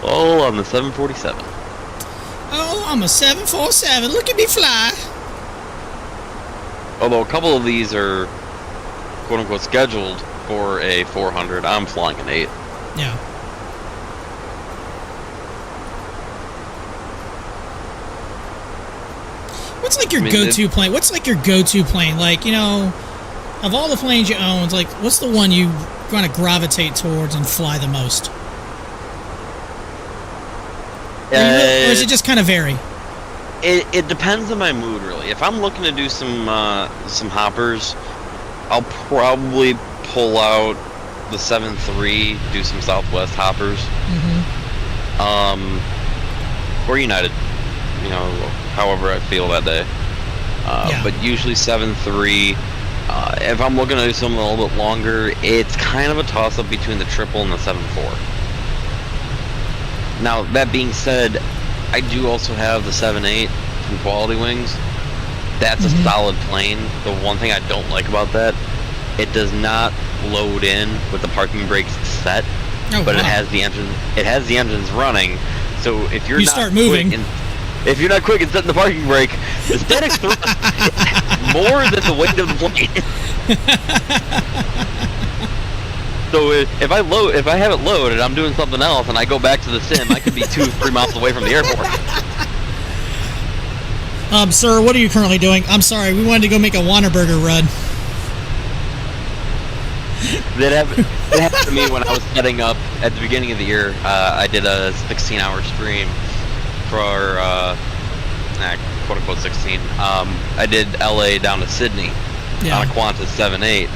Oh, I'm the 747. Oh, I'm a 747. Look at me fly. Although a couple of these are quote unquote scheduled for a 400, I'm flying an 8. Yeah. What's like your go-to plane? What's like your go-to plane? Like, you know, of all the planes you own, like, what's the one you kind of gravitate towards and fly the most? Or is it just kind of vary? It depends on my mood, really. If I'm looking to do some hoppers, I'll probably pull out the 7-3, do some Southwest hoppers. Or United, you know, however I feel that day. But usually 7-3. If I'm looking to do something a little bit longer, it's kind of a toss-up between the 777 and the 7-4. Now, that being said, I do also have the 7-8 from Quality Wings. That's a solid plane. The one thing I don't like about that, it does not load in with the parking brakes set, but it has the engine. It has the engines running. So if you're you not start moving, if you're not quick in setting the parking brake, the static thrust is more than the weight of the plane. So if I have it loaded, I'm doing something else, and I go back to the sim, I could be 2-3 miles away from the airport. Sir, what are you currently doing? I'm sorry, we wanted to go make a Whataburger run. That happened to me when I was setting up at the beginning of the year. I did a 16-hour stream for quote unquote 16. I did LA down to Sydney on a Qantas 7-8.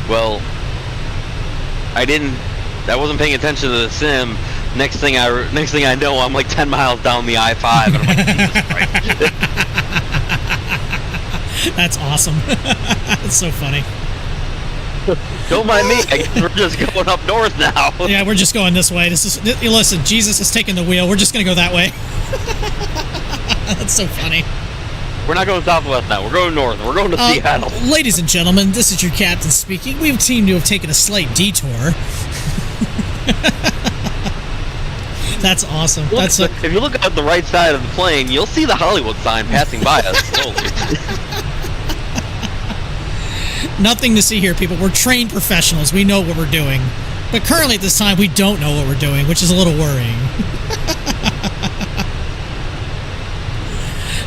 Well, I wasn't paying attention to the sim. Next thing I know, I'm like 10 miles down the I-5, and I'm like, Jesus Christ. That's awesome. It's so funny. Don't mind me. I guess we're just going up north now. Yeah, we're just going this way. Listen, Jesus is taking the wheel. We're just going to go that way. That's so funny. We're not going southwest now. We're going north. We're going to Seattle. Ladies and gentlemen, this is your captain speaking. We've seemed to have taken a slight detour. That's awesome. If you look at the right side of the plane, you'll see the Hollywood sign passing by us slowly. Nothing to see here, people. We're trained professionals. We know what we're doing. But currently at this time, we don't know what we're doing, which is a little worrying.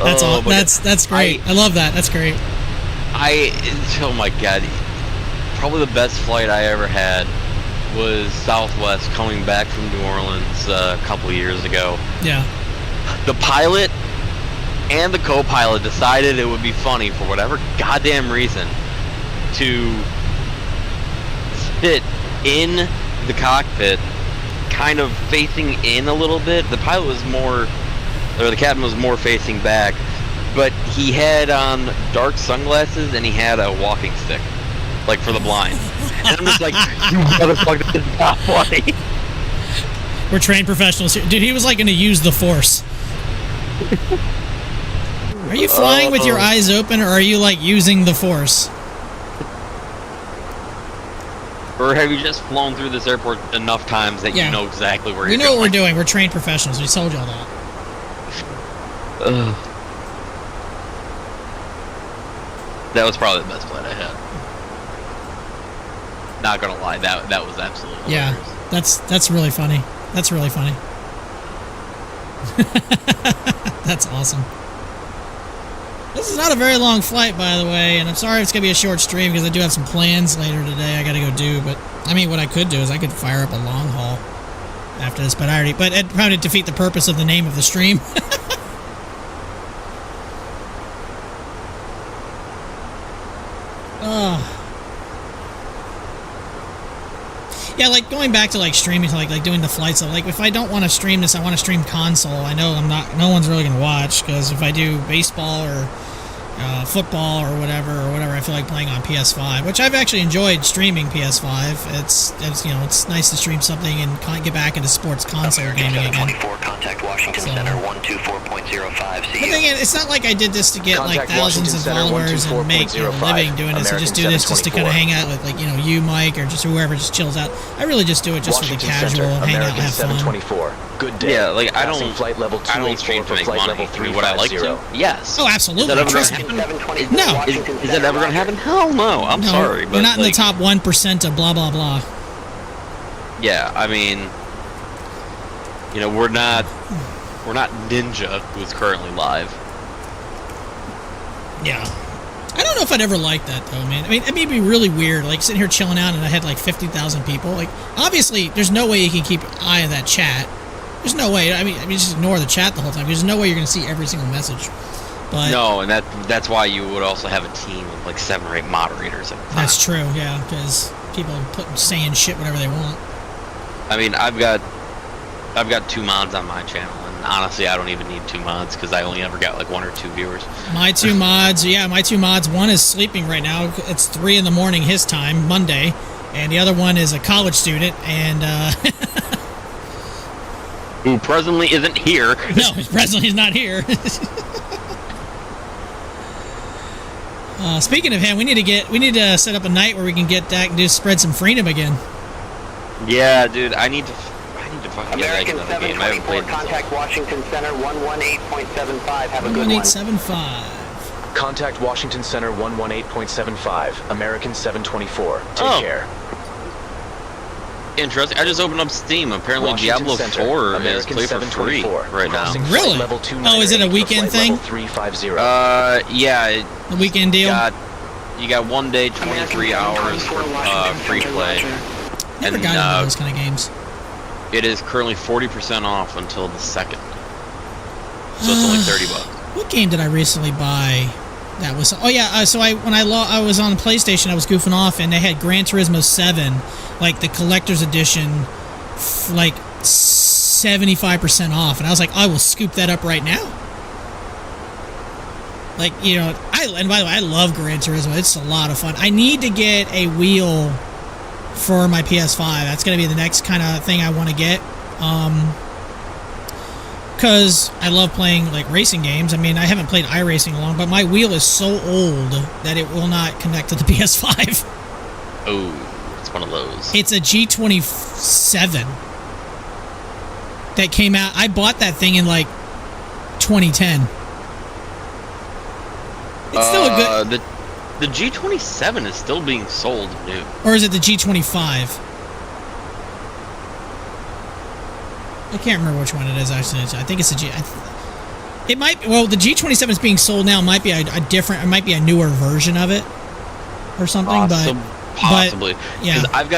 That's great. I love that. That's great. Oh my God. Probably the best flight I ever had was Southwest coming back from New Orleans a couple of years ago. Yeah. The pilot and the co-pilot decided it would be funny for whatever goddamn reason to sit in the cockpit kind of facing in a little bit. The pilot was the captain was more facing back, but he had on dark sunglasses and he had a walking stick, like for the blind. And I'm just like, you motherfucker, this is not funny. We're trained professionals here. Dude, he was like going to use the Force. Are you flying with your eyes open, or are you like using the Force? Or have you just flown through this airport enough times that you know exactly where you're going? We know what we're doing. We're trained professionals. We told y'all that. That was probably the best flight I had. not gonna lie, that was absolutely Yeah, hilarious. that's really funny. That's really funny. That's awesome. This is not a very long flight, by the way, and I'm sorry it's going to be a short stream because I do have some plans later today I got to go do, but, I mean, what I could do is I could fire up a long haul after this, but it probably defeat the purpose of the name of the stream. Yeah, like, going back to, like, streaming, to like doing the flights, like, if I don't want to stream this, I want to stream console. I know no one's really going to watch, because if I do baseball or football or whatever, I feel like playing on PS5, which I've actually enjoyed streaming PS5. It's it's nice to stream something and get back into sports console gaming again. 724, contact Washington Center 124.05. See But you. again, it's not like I did this to get like Contact thousands Washington of followers Center and make a 124.05. living doing this. I just do this just to kind of hang out with, like, you, Mike, or just whoever just chills out. I really just do it just Washington for the casual, Center, hang out, American have fun. 724. Good day. Yeah, like, I Passing don't- flight level I don't 284 stream to for make flight money. level I mean, would I like to? 350. Yes. Oh, absolutely. Is that ever Trust gonna me. happen? 724, No. Washington Is that Center, ever gonna Roger. happen? Hell no. I'm sorry, but we're not in like, the top 1% of blah blah blah. Yeah, I mean, we're not Ninja, who's currently live. Yeah. I don't know if I'd ever like that, though, man. I mean, it may be really weird, like, sitting here chilling out and I had, like, 50,000 people. Like, obviously, there's no way you can keep an eye on that chat. There's no way. I mean, just ignore the chat the whole time. There's no way you're going to see every single message. But No, and that's why you would also have a team of, like, 7 or 8 moderators at a time. that's true, yeah, because people saying shit whatever they want. I mean, I've got 2 mods on my channel, and honestly, I don't even need 2 mods because I only ever got like 1 or 2 viewers. My two mods, one is sleeping right now. It's 3 in the morning his time, Monday, and the other one is a college student, and Who presently isn't here. no, presently he's not here. Speaking of him, we need to set up a night where we can get that and do spread some freedom again. Yeah, dude, I need to fucking get American back into the game. I haven't 724, played this. contact Washington Center 118.75. Have a good one. 1875. Contact Washington Center 118.75. American 724. Take Oh. care. Interesting. I just opened up Steam. Apparently, Washington Diablo Center, 4 is American play for free 724. right now. Crossing Really? flight level 298 Oh, is it a for weekend flight level thing? 350. Yeah. The weekend deal. You got 1 day, 23 hours for free play. Never and, got into those kind of games. It is currently 40% off until the 2nd. So it's only $30. What game did I recently buy? That was when I was on the PlayStation, I was goofing off, and they had Gran Turismo 7, like the collector's edition, like 75% off, and I was like, I will scoop that up right now. Like, and by the way, I love Gran Turismo. It's a lot of fun. I need to get a wheel for my PS5. That's going to be the next kind of thing I want to get. Because I love playing, like, racing games. I mean, I haven't played iRacing long, but my wheel is so old that it will not connect to the PS5. Oh, it's one of those. It's a G27 that came out. I bought that thing in, like, 2010. It's still a good... The G27 is still being sold new. Or is it the G25? I can't remember which one it is, actually. I think it's a G... It might... Well, the G27 is being sold now. It might be a different... It might be a newer version of it. Or something, Possibly. Yeah. 'Cause I've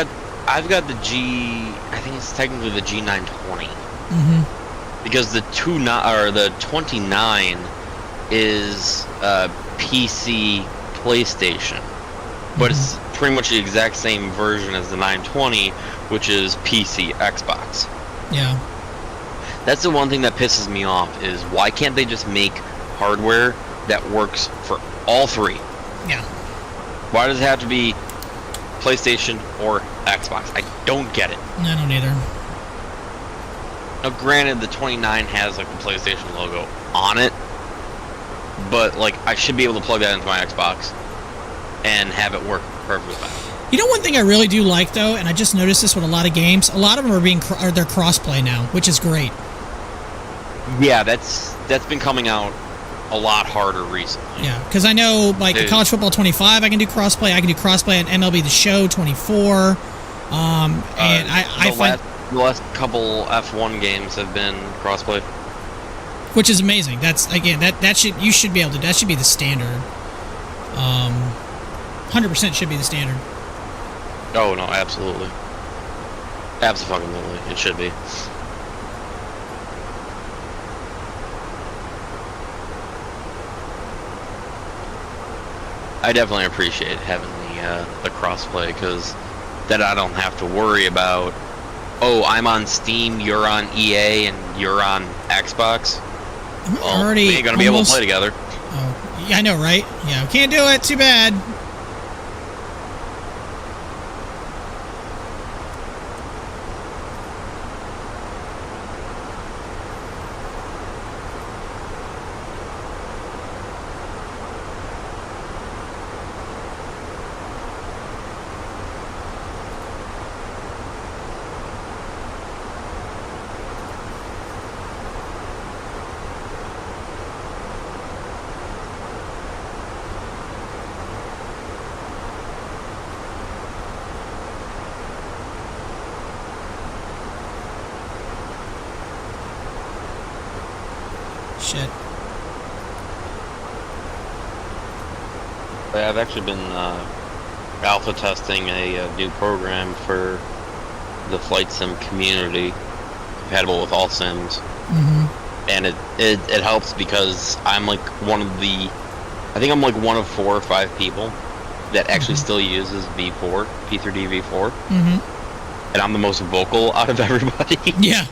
got the G... I think it's technically the G920. Mm-hmm. Because the 29 is PC PlayStation. But it's pretty much the exact same version as the 920, which is PC Xbox. Yeah. That's the one thing that pisses me off, is why can't they just make hardware that works for all 3? Yeah. Why does it have to be PlayStation or Xbox? I don't get it. I don't either. Now, granted, the 29 has like the PlayStation logo on it, but like I should be able to plug that into my Xbox and have it work perfectly fine. You know, one thing I really do like, though, and I just noticed this with a lot of games, a lot of them they're cross-play now, which is great. Yeah, that's been coming out a lot harder recently. Yeah, because I know, like, the College Football 25, I can do crossplay. I can do crossplay at MLB The Show 24. And I find... The last couple F1 games have been crossplay. Which is amazing. That's, again, you should be able to... That should be the standard. 100% should be the standard. Oh, no, absolutely. Absolutely. It should be. I definitely appreciate having the crossplay, because then I don't have to worry about, oh, I'm on Steam, you're on EA, and you're on Xbox. Well, we ain't gonna be able to play together. Oh, yeah, I know, right? Yeah, can't do it. Too bad. Shit. I've actually been alpha testing a new program for the flight sim community, compatible with all sims. And it helps because I'm like one of 4 or 5 people that actually still uses V4, P3D V4. And I'm the most vocal out of everybody. Yeah.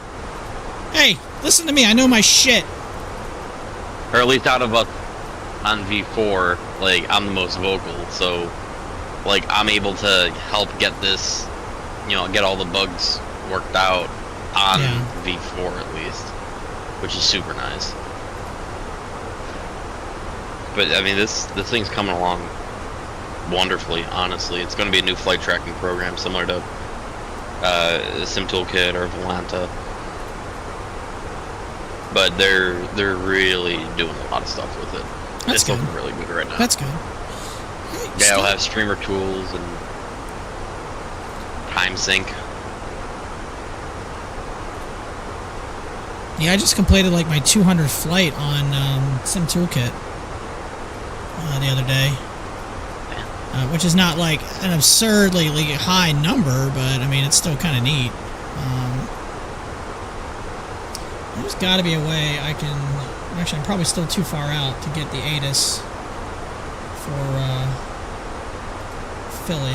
Hey, listen to me. I know my shit. Or at least out of us on V4, like, I'm the most vocal, so, like, I'm able to help get this, get all the bugs worked out on V4 at least, which is super nice. But, I mean, this thing's coming along wonderfully, honestly. It's going to be a new flight tracking program similar to Sim Toolkit or Volanta. But they're really doing a lot of stuff with it. That's it's looking really good right now. That's good. Yeah, it'll have streamer tools and time sync. Yeah, I just completed like my 200th flight on Sim Toolkit the other day, which is not like an absurdly high number, but I mean it's still kind of neat. There's got to be a way I can... Actually, I'm probably still too far out to get the ATIS for Philly.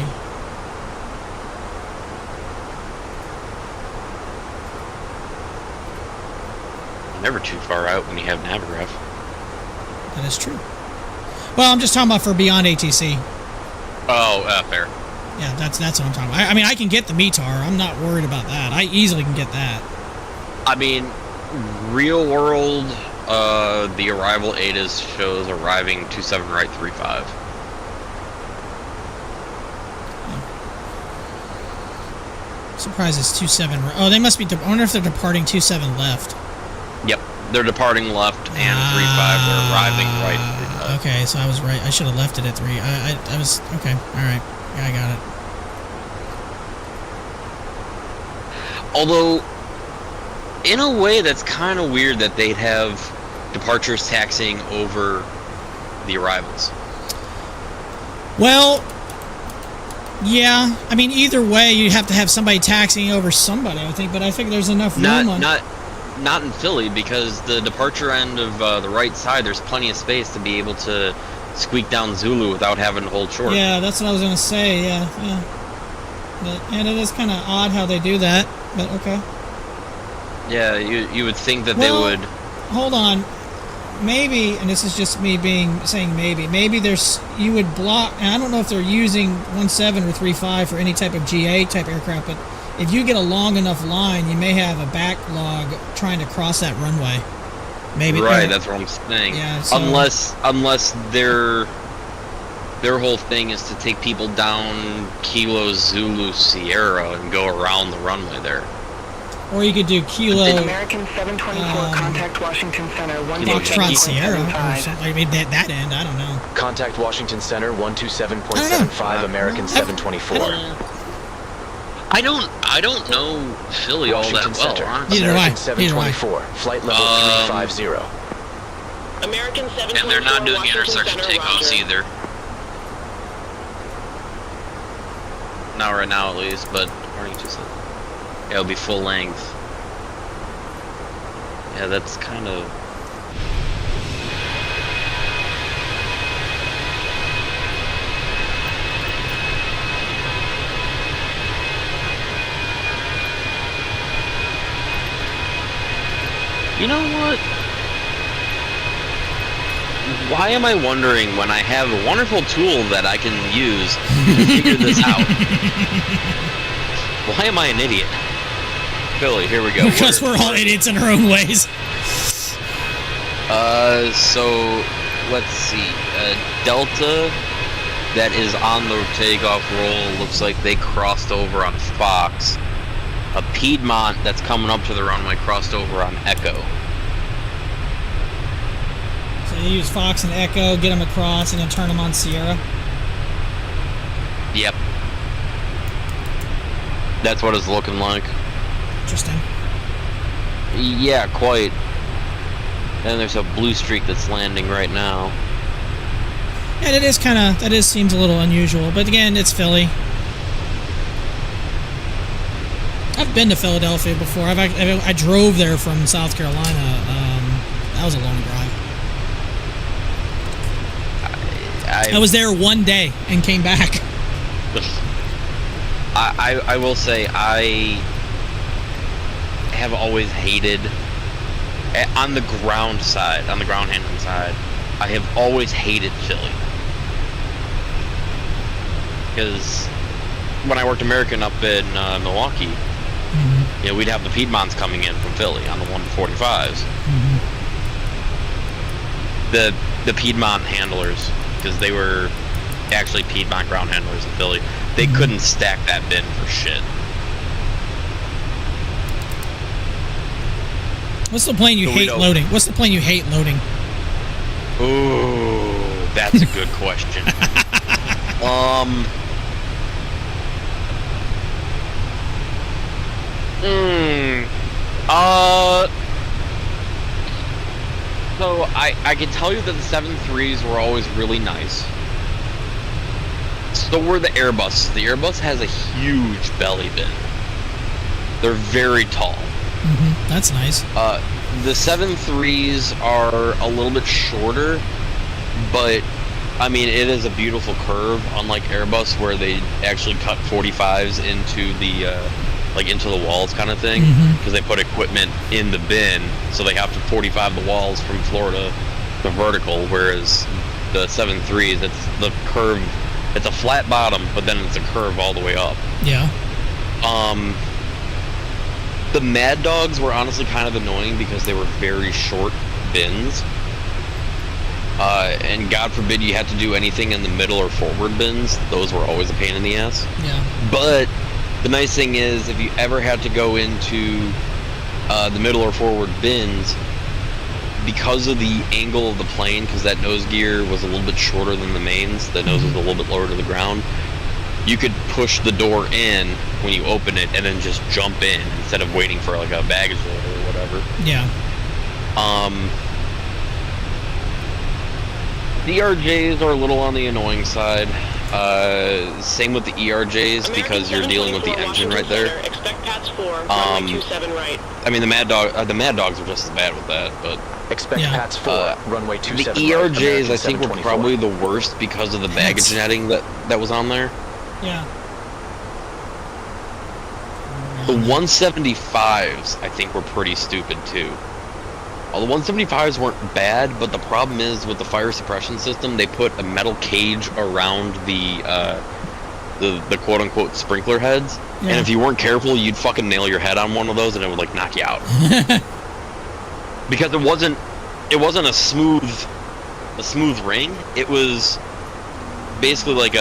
You're never too far out when you have Navaref. That is true. Well, I'm just talking about for Beyond ATC. Oh, fair. Yeah, that's what I'm talking about. I mean, I can get the METAR. I'm not worried about that. I easily can get that. I mean, real world, the arrival ATIS shows arriving 27 right 35. Surprised it's 27. Oh, they must be. I wonder if they're departing 27 left. Yep, they're departing left and 35. They're arriving right 35. Okay, so I was right. I should have left it at 3. I was okay. All right. Yeah, I got it. Although, in a way, that's kind of weird that they'd have departures taxiing over the arrivals. Well, yeah. I mean, either way, you have to have somebody taxiing over somebody, I think. But I think there's enough room on... Not in Philly, because the departure end of the right side, there's plenty of space to be able to squeak down Zulu without having to hold short. Yeah, that's what I was going to say, yeah. But, and it is kind of odd how they do that, but okay. Yeah, you would think that they would... Hold on. Maybe, and this is just me saying maybe there's... You would block... And I don't know if they're using 17 or 35 for any type of GA type aircraft, but if you get a long enough line, you may have a backlog trying to cross that runway. Maybe. Right, that's what I'm saying. Yeah, so, unless their whole thing is to take people down Kilo Zulu Sierra and go around the runway there. Or you could do Kilo American 724, contact Washington Center, Foxtrot Sierra or 127.75. something. I mean, that end, I don't know. Contact Washington Center I don't 127.75 American 724. I don't know Philly all Washington that well. Center, Honestly. Neither do I. American 724, flight level 350. American 724, And they're not doing Washington intersection Center, takeoffs Roger. either. Not right now, at least, but according to some, yeah, it'll be full length. Yeah, that's kind of. You know what? Why am I wondering when I have a wonderful tool that I can use to figure this out? Why am I an idiot? Philly, here we go. Because we're all idiots in our own ways. So, let's see. Delta that is on the takeoff roll looks like they crossed over on Fox. A Piedmont that's coming up to the runway crossed over on Echo. So you use Fox and Echo, get them across, and then turn them on Sierra. Yep. That's what it's looking like. Interesting. Yeah, quite. And there's a blue streak that's landing right now. Yeah, that seems a little unusual, but again, it's Philly. I've been to Philadelphia before. I drove there from South Carolina. That was a long drive. I was there one day and came back. I will say I have always hated, on the ground side, on the ground handling side, I have always hated Philly. Because when I worked American up in Milwaukee, you know, we'd have the Piedmonts coming in from Philly on the 145s. The Piedmont handlers, because they were actually Piedmont ground handlers in Philly, they couldn't stack that bin for shit. What's the plane you hate loading? What's the plane you hate loading? Ooh, that's a good question. So I can tell you that the 7.3s were always really nice. So were the Airbus. The Airbus has a huge belly bin. They're very tall. That's nice. The 7.3s are a little bit shorter, but I mean, it is a beautiful curve, unlike Airbus, where they actually cut 45s into the into the walls kind of thing, because they put equipment in the bin, so they have to 45 the walls from Florida to vertical, whereas the 7.3s, it's the curve, it's a flat bottom, but then it's a curve all the way up. Yeah. The Mad Dogs were honestly kind of annoying because they were very short bins. And God forbid you had to do anything in the middle or forward bins. Those were always a pain in the ass. Yeah. But the nice thing is, if you ever had to go into the middle or forward bins, because of the angle of the plane, because that nose gear was a little bit shorter than the mains, the nose was a little bit lower to the ground, you could push the door in when you open it and then just jump in instead of waiting for like a baggage loader or whatever. Yeah. The ERJs are a little on the annoying side. Same with the ERJs, because you're dealing with the engine right there. Expect PATS 4, runway 27 right. I mean, the Mad Dogs are just as bad with that, but Expect PATS 4, runway 27 the right. ERJs American I think were 724. probably the worst because of the baggage netting that was on there. Yeah. The 175s I think were pretty stupid too. Well, the 175s weren't bad, but the problem is with the fire suppression system, they put a metal cage around the quote-unquote sprinkler heads, and if you weren't careful, you'd fucking nail your head on one of those, and it would like knock you out. Because it wasn't a smooth ring. It was basically like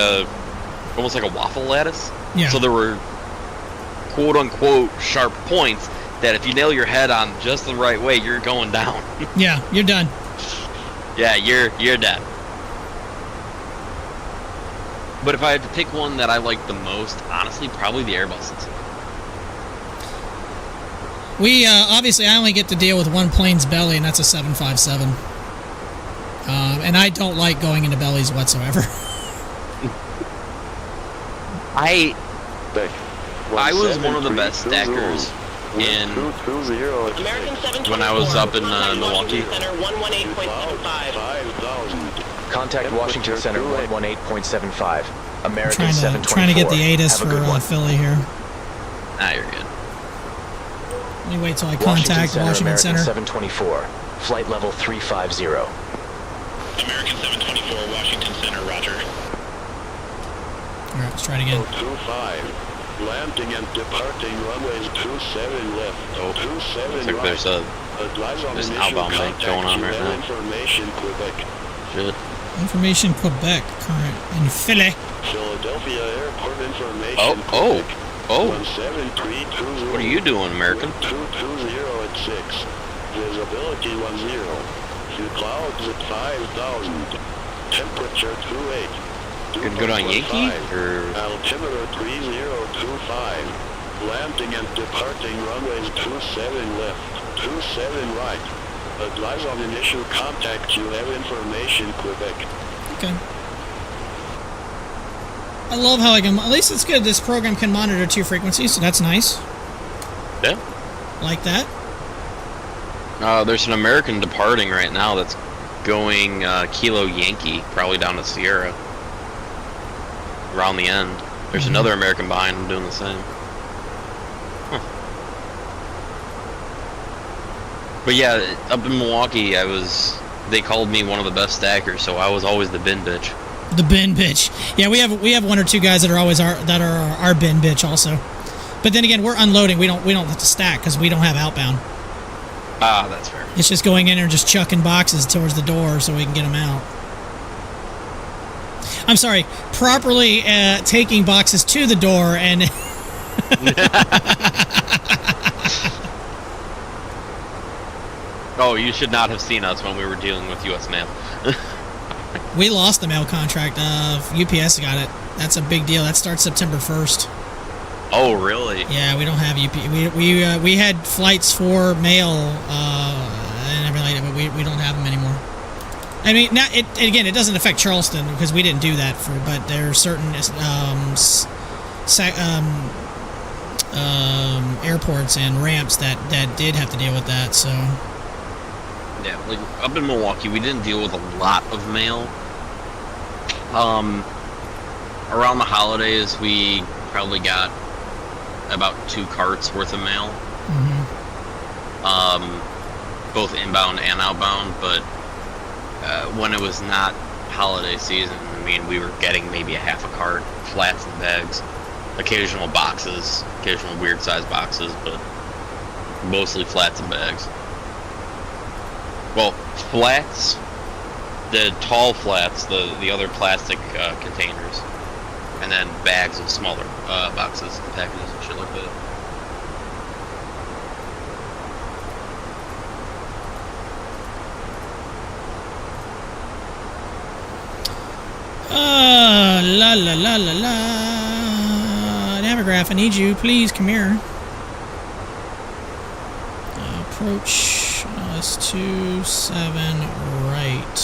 almost like a waffle lattice. Yeah. So there were quote-unquote sharp points that if you nail your head on just the right way, you're going down. Yeah, you're done. Yeah, you're dead. But if I had to pick one that I like the most, honestly, probably the Airbuses. We, obviously, I only get to deal with one plane's belly, and that's a 757. And I don't like going into bellies whatsoever. I was one of the best stackers in when I was up in Milwaukee. Contact Washington Center 118.75. American 724. Trying to get the ATIS Have a good for one. Philly here. Ah, you're good. Let me wait till I contact Washington Center. American 724. Flight level 350. American 724, Washington Center, roger. Alright, let's try it again. 25. Landing and departing runways 27 left. 27 Looks like right. there's an outbound bank going on right now. Information, Quebec. Shit. Information Quebec, current in Philly. Philadelphia Airport information. Oh. Quebec. 17320. What are you doing, American? 220 at 6. Visibility 10. Few clouds at 5,000. Temperature 28. Gonna go down Yankee? Or... Altimeter 3025. Landing and departing runways 27 left, 27 right. Advise on initial contact. You have information, Quebec. Okay. I love how I can, at least it's good, this program can monitor 2 frequencies, so that's nice. Yeah. Like that. There's an American departing right now that's going Kilo Yankee, probably down to Sierra. Around the end. There's another American behind him doing the same. Huh. But yeah, up in Milwaukee, they called me one of the best stackers, so I was always the bin bitch. The bin bitch. Yeah, we have 1 or 2 guys that are always our bin bitch also. But then again, we're unloading. We don't have to stack because we don't have outbound. Ah, that's fair. It's just going in and just chucking boxes towards the door so we can get them out. I'm sorry, properly taking boxes to the door and... Oh, you should not have seen us when we were dealing with U.S. mail. We lost the mail contract. UPS got it. That's a big deal. That starts September 1st. Oh, really? Yeah, we don't have UPS. We had flights for mail and everything like that, but we don't have them anymore. I mean, now it doesn't affect Charleston because we didn't do that but there are certain airports and ramps that did have to deal with that. So yeah, like up in Milwaukee, we didn't deal with a lot of mail. Around the holidays, we probably got about 2 carts worth of mail. Both inbound and outbound, but when it was not holiday season, I mean, we were getting maybe a half a cart, flats and bags, occasional boxes, occasional weird sized boxes, but mostly flats and bags. Well, flats, the tall flats, the other plastic containers, and then bags of smaller boxes and packages and shit like that. La la la la la. Navigraph, I need you. Please come here. Approach S27 right.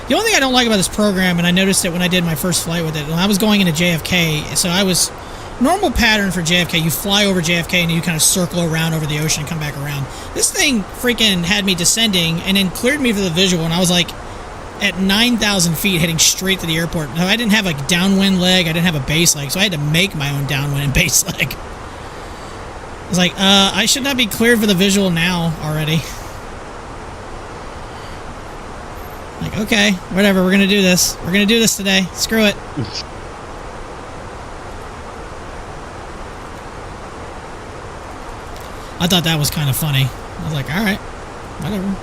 The only thing I don't like about this program, and I noticed it when I did my first flight with it, when I was going into JFK, so I was... Normal pattern for JFK, you fly over JFK and you kind of circle around over the ocean and come back around. This thing freaking had me descending and then cleared me for the visual, and I was like at 9,000 feet heading straight to the airport. Now, I didn't have like downwind leg, I didn't have a base leg, so I had to make my own downwind and base leg. I was like, I should not be cleared for the visual now already. Like, okay, whatever, we're gonna do this. We're gonna do this today. Screw it. I thought that was kind of funny. I was like, alright, whatever.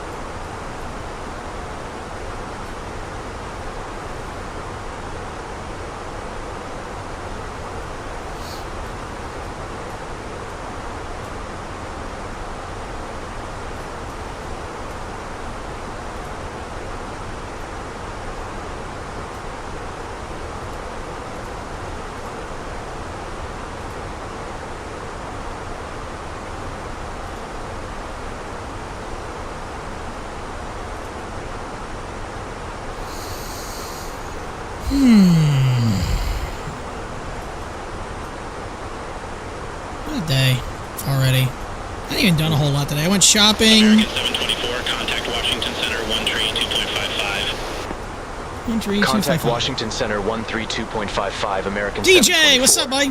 What a day already. I haven't even done a whole lot today. I went shopping. American 724, contact Washington Center 132.55. Contact Washington Center 132.55 American DJ, what's up, buddy?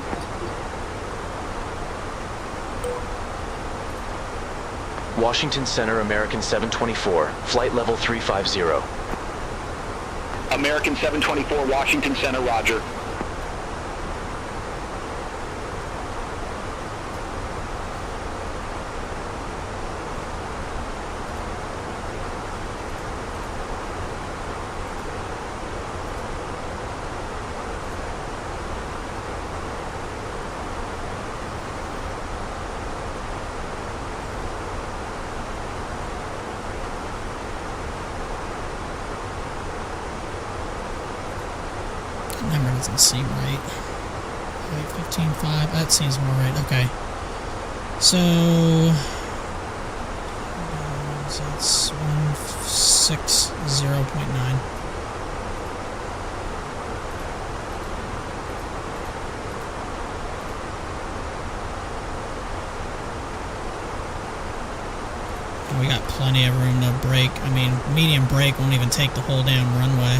Washington Center American 724, flight level 350. American 724, Washington Center, roger. Number doesn't seem right. Wait, 15.5. That seems more right. Okay. So it's 160.9. We got plenty of room to brake. I mean, medium brake won't even take the whole damn runway.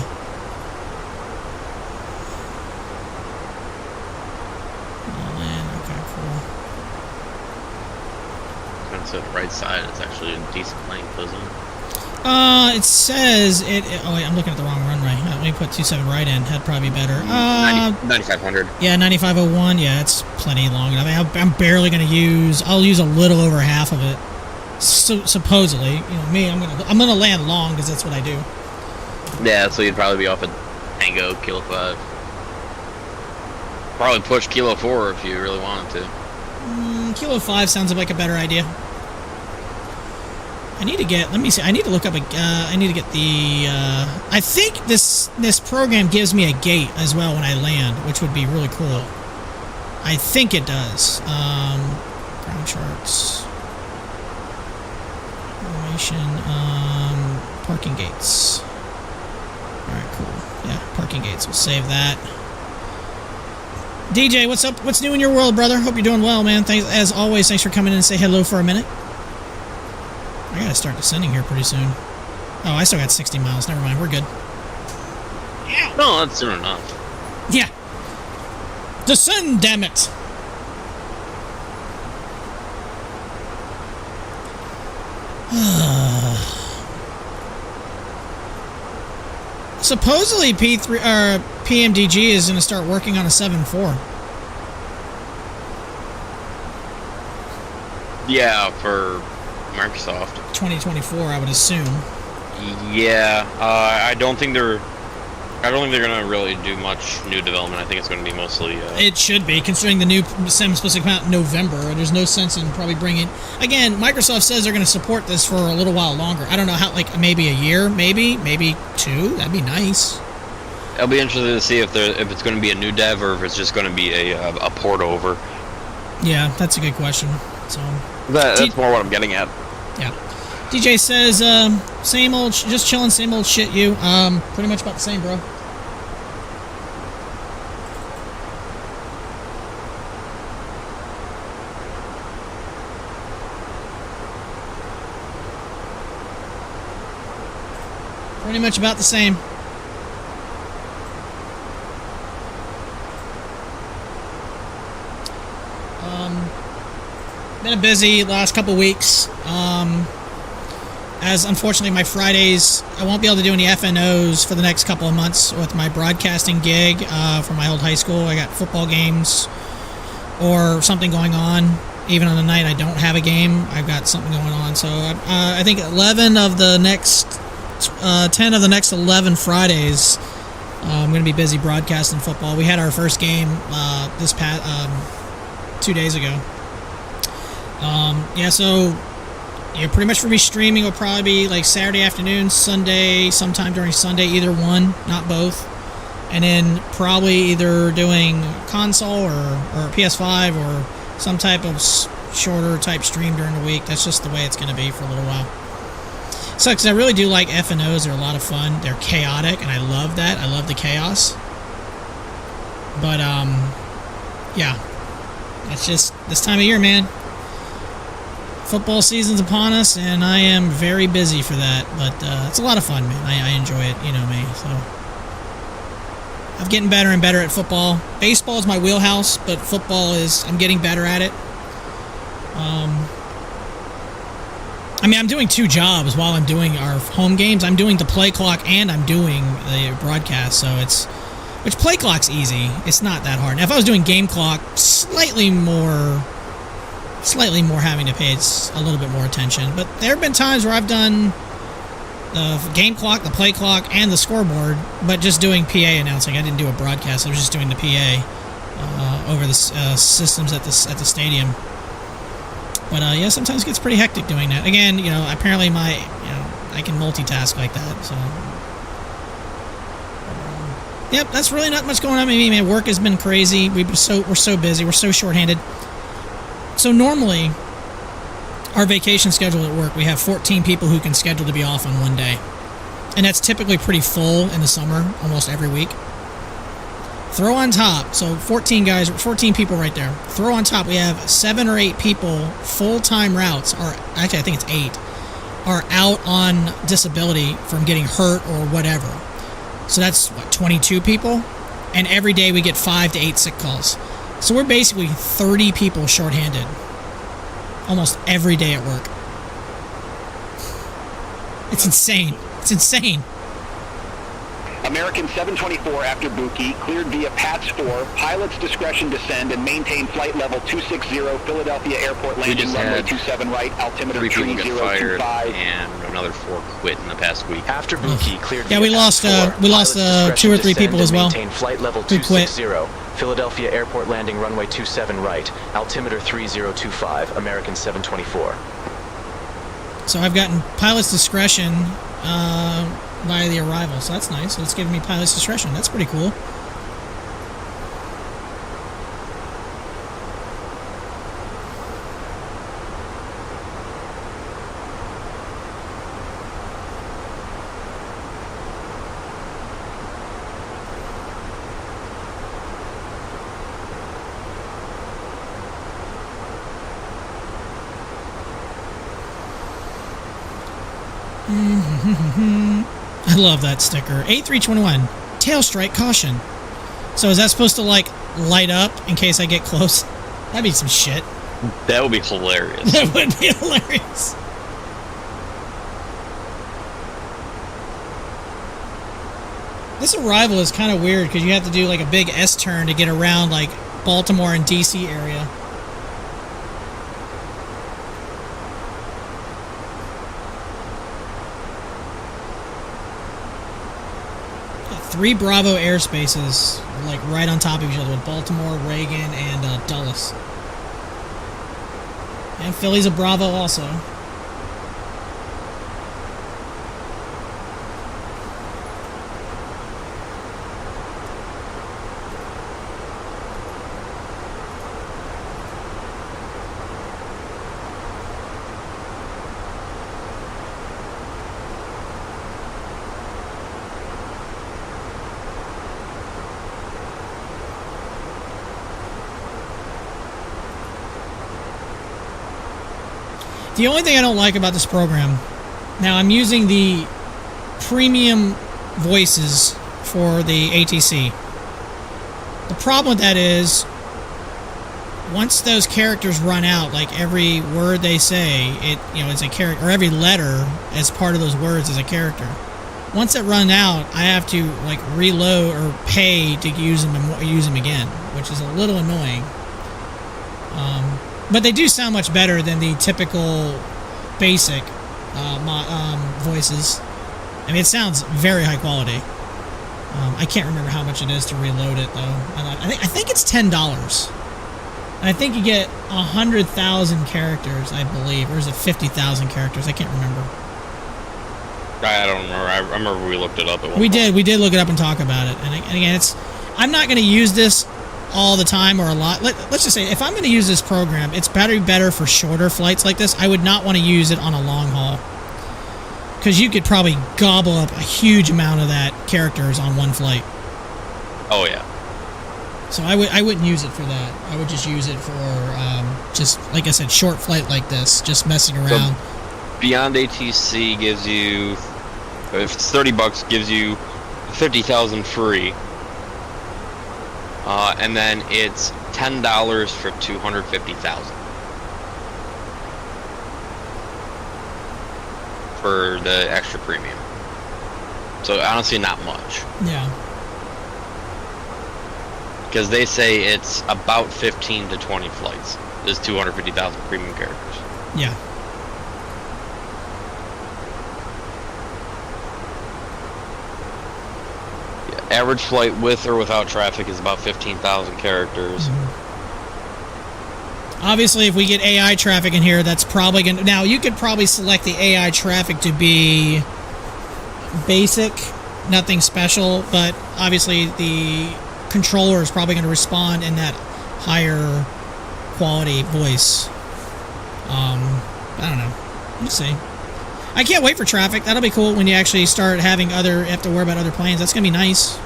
So the right side is actually a decent plane, doesn't it? It says it. Oh wait, I'm looking at the wrong runway. Let me put 27 right in. That'd probably be better. 9500. Yeah, 9501. Yeah, it's plenty long enough. I mean, I'm barely gonna use. I'll use a little over half of it. So, supposedly, you know me. I'm gonna land long because that's what I do. Yeah, so you'd probably be off at Tango Kilo 5. Probably push Kilo 4 if you really wanted to. Kilo 5 sounds like a better idea. I need to get. Let me see. I need to look up. I need to get the. I think this program gives me a gate as well when I land, which would be really cool. I think it does. Ground charts. Information. Parking gates. All right, cool. Yeah, parking gates. We'll save that. DJ, what's up? What's new in your world, brother? Hope you're doing well, man. Thanks as always. Thanks for coming in and say hello for a minute. I gotta start descending here pretty soon. Oh, I still got 60 miles. Never mind. We're good. Yeah. No, that's soon enough. Yeah. Descend, damn it. Supposedly PMDG is going to start working on a 7.4. Yeah, for Microsoft. 2024, I would assume. Yeah, I don't think they're gonna really do much new development. I think it's gonna be mostly. It should be, considering the new sim is supposed to come out in November. There's no sense in probably bringing. Again, Microsoft says they're going to support this for a little while longer. I don't know how, like maybe a year, maybe 2. That'd be nice. I'll be interested to see if it's going to be a new dev or if it's just going to be a port over. Yeah, that's a good question. So that's more what I'm getting at. Yeah. DJ says, same old, just chilling, same old shit, you. Pretty much about the same, bro. Pretty much about the same. Been a busy last couple weeks. As unfortunately my Fridays, I won't be able to do any FNOs for the next couple of months with my broadcasting gig for my old high school. I got football games or something going on. Even on the night I don't have a game, I've got something going on. So I think 10 of the next 11 Fridays, I'm going to be busy broadcasting football. We had our first game this past 2 days ago. Yeah, so pretty much for me streaming will probably be like Saturday afternoon, Sunday, sometime during Sunday, either one, not both. And then probably either doing console or PS5 or some type of shorter type stream during the week. That's just the way it's going to be for a little while. Sucks, I really do like FNOs. They're a lot of fun. They're chaotic, and I love that. I love the chaos. But yeah, it's just this time of year, man. Football season's upon us, and I am very busy for that. But it's a lot of fun, man. I enjoy it, you know me. So I'm getting better and better at football. Baseball is my wheelhouse, but football is I'm getting better at it. I mean, I'm doing 2 jobs while I'm doing our home games. I'm doing the play clock and I'm doing the broadcast. So which play clock's easy. It's not that hard. Now, if I was doing game clock, slightly more having to pay a little bit more attention. But there have been times where I've done the game clock, the play clock, and the scoreboard, but just doing PA announcing. I didn't do a broadcast. I was just doing the PA over the systems at the stadium. But yeah, sometimes it gets pretty hectic doing that. Again, you know, apparently I can multitask like that. So, yep, that's really not much going on with me, man. Work has been crazy. We're so busy. We're so shorthanded. So normally, our vacation schedule at work, we have 14 people who can schedule to be off on one day, and that's typically pretty full in the summer, almost every week. Throw on top, so 14 people right there. Throw on top, we have 7 or 8 people, full-time routes, or actually I think it's 8, are out on disability from getting hurt or whatever. So that's, 22 people? And every day we get 5 to 8 sick calls. So we're basically 30 people shorthanded almost every day at work. It's insane. It's insane. American 724 after Buki, cleared via PATS 4, pilot's discretion descend and maintain flight level 260, Philadelphia Airport landing runway 27 right, altimeter 3 people get fired 3025. and another 4 quit in the past week. After Buki cleared Yeah, we lost 2 or 3 people as well. Maintain flight level Who quit. 260, Philadelphia Airport landing runway 27 right, altimeter 3025, American 724. So I've gotten pilot's discretion by the arrival, so that's nice. So it's giving me pilot's discretion. That's pretty cool. I love that sticker. A321, tail strike caution. So is that supposed to like light up in case I get close? That'd be some shit. That would be hilarious. That would be hilarious. This arrival is kind of weird because you have to do like a big S-turn to get around like Baltimore and DC area. Three Bravo airspaces, like right on top of each other, with Baltimore, Reagan, and Dulles. And Philly's a Bravo also. The only thing I don't like about this program, now I'm using the premium voices for the ATC. The problem with that is, once those characters run out, like every word they say, it's a character, or every letter as part of those words is a character. Once it runs out, I have to like reload or pay to use them again, which is a little annoying. But they do sound much better than the typical basic voices. I mean, it sounds very high quality. I can't remember how much it is to reload it, though. I think it's $10. And I think you get 100,000 characters, I believe. Or is it 50,000 characters? I can't remember. I don't remember. I remember we looked it up at one point. We did look it up and talk about it. And again, I'm not going to use this all the time or a lot. Let's just say, if I'm going to use this program, it's better for shorter flights like this. I would not want to use it on a long haul, because you could probably gobble up a huge amount of that characters on one flight. Oh yeah. So I wouldn't use it for that. I would just use it for just like I said, short flight like this, just messing around. So Beyond ATC gives you, if it's $30, gives you 50,000 free, and then it's $10 for 250,000 for the extra premium. So honestly, not much. Yeah. Because they say it's about 15 to 20 flights. There's 250,000 premium characters. Yeah. Average flight with or without traffic is about 15,000 characters. Obviously, if we get AI traffic in here, that's probably going to... Now, you could probably select the AI traffic to be basic, nothing special, but obviously the controller is probably going to respond in that higher quality voice. I don't know. We'll see. I can't wait for traffic. That'll be cool when you actually start having have to worry about other planes. That's gonna be nice.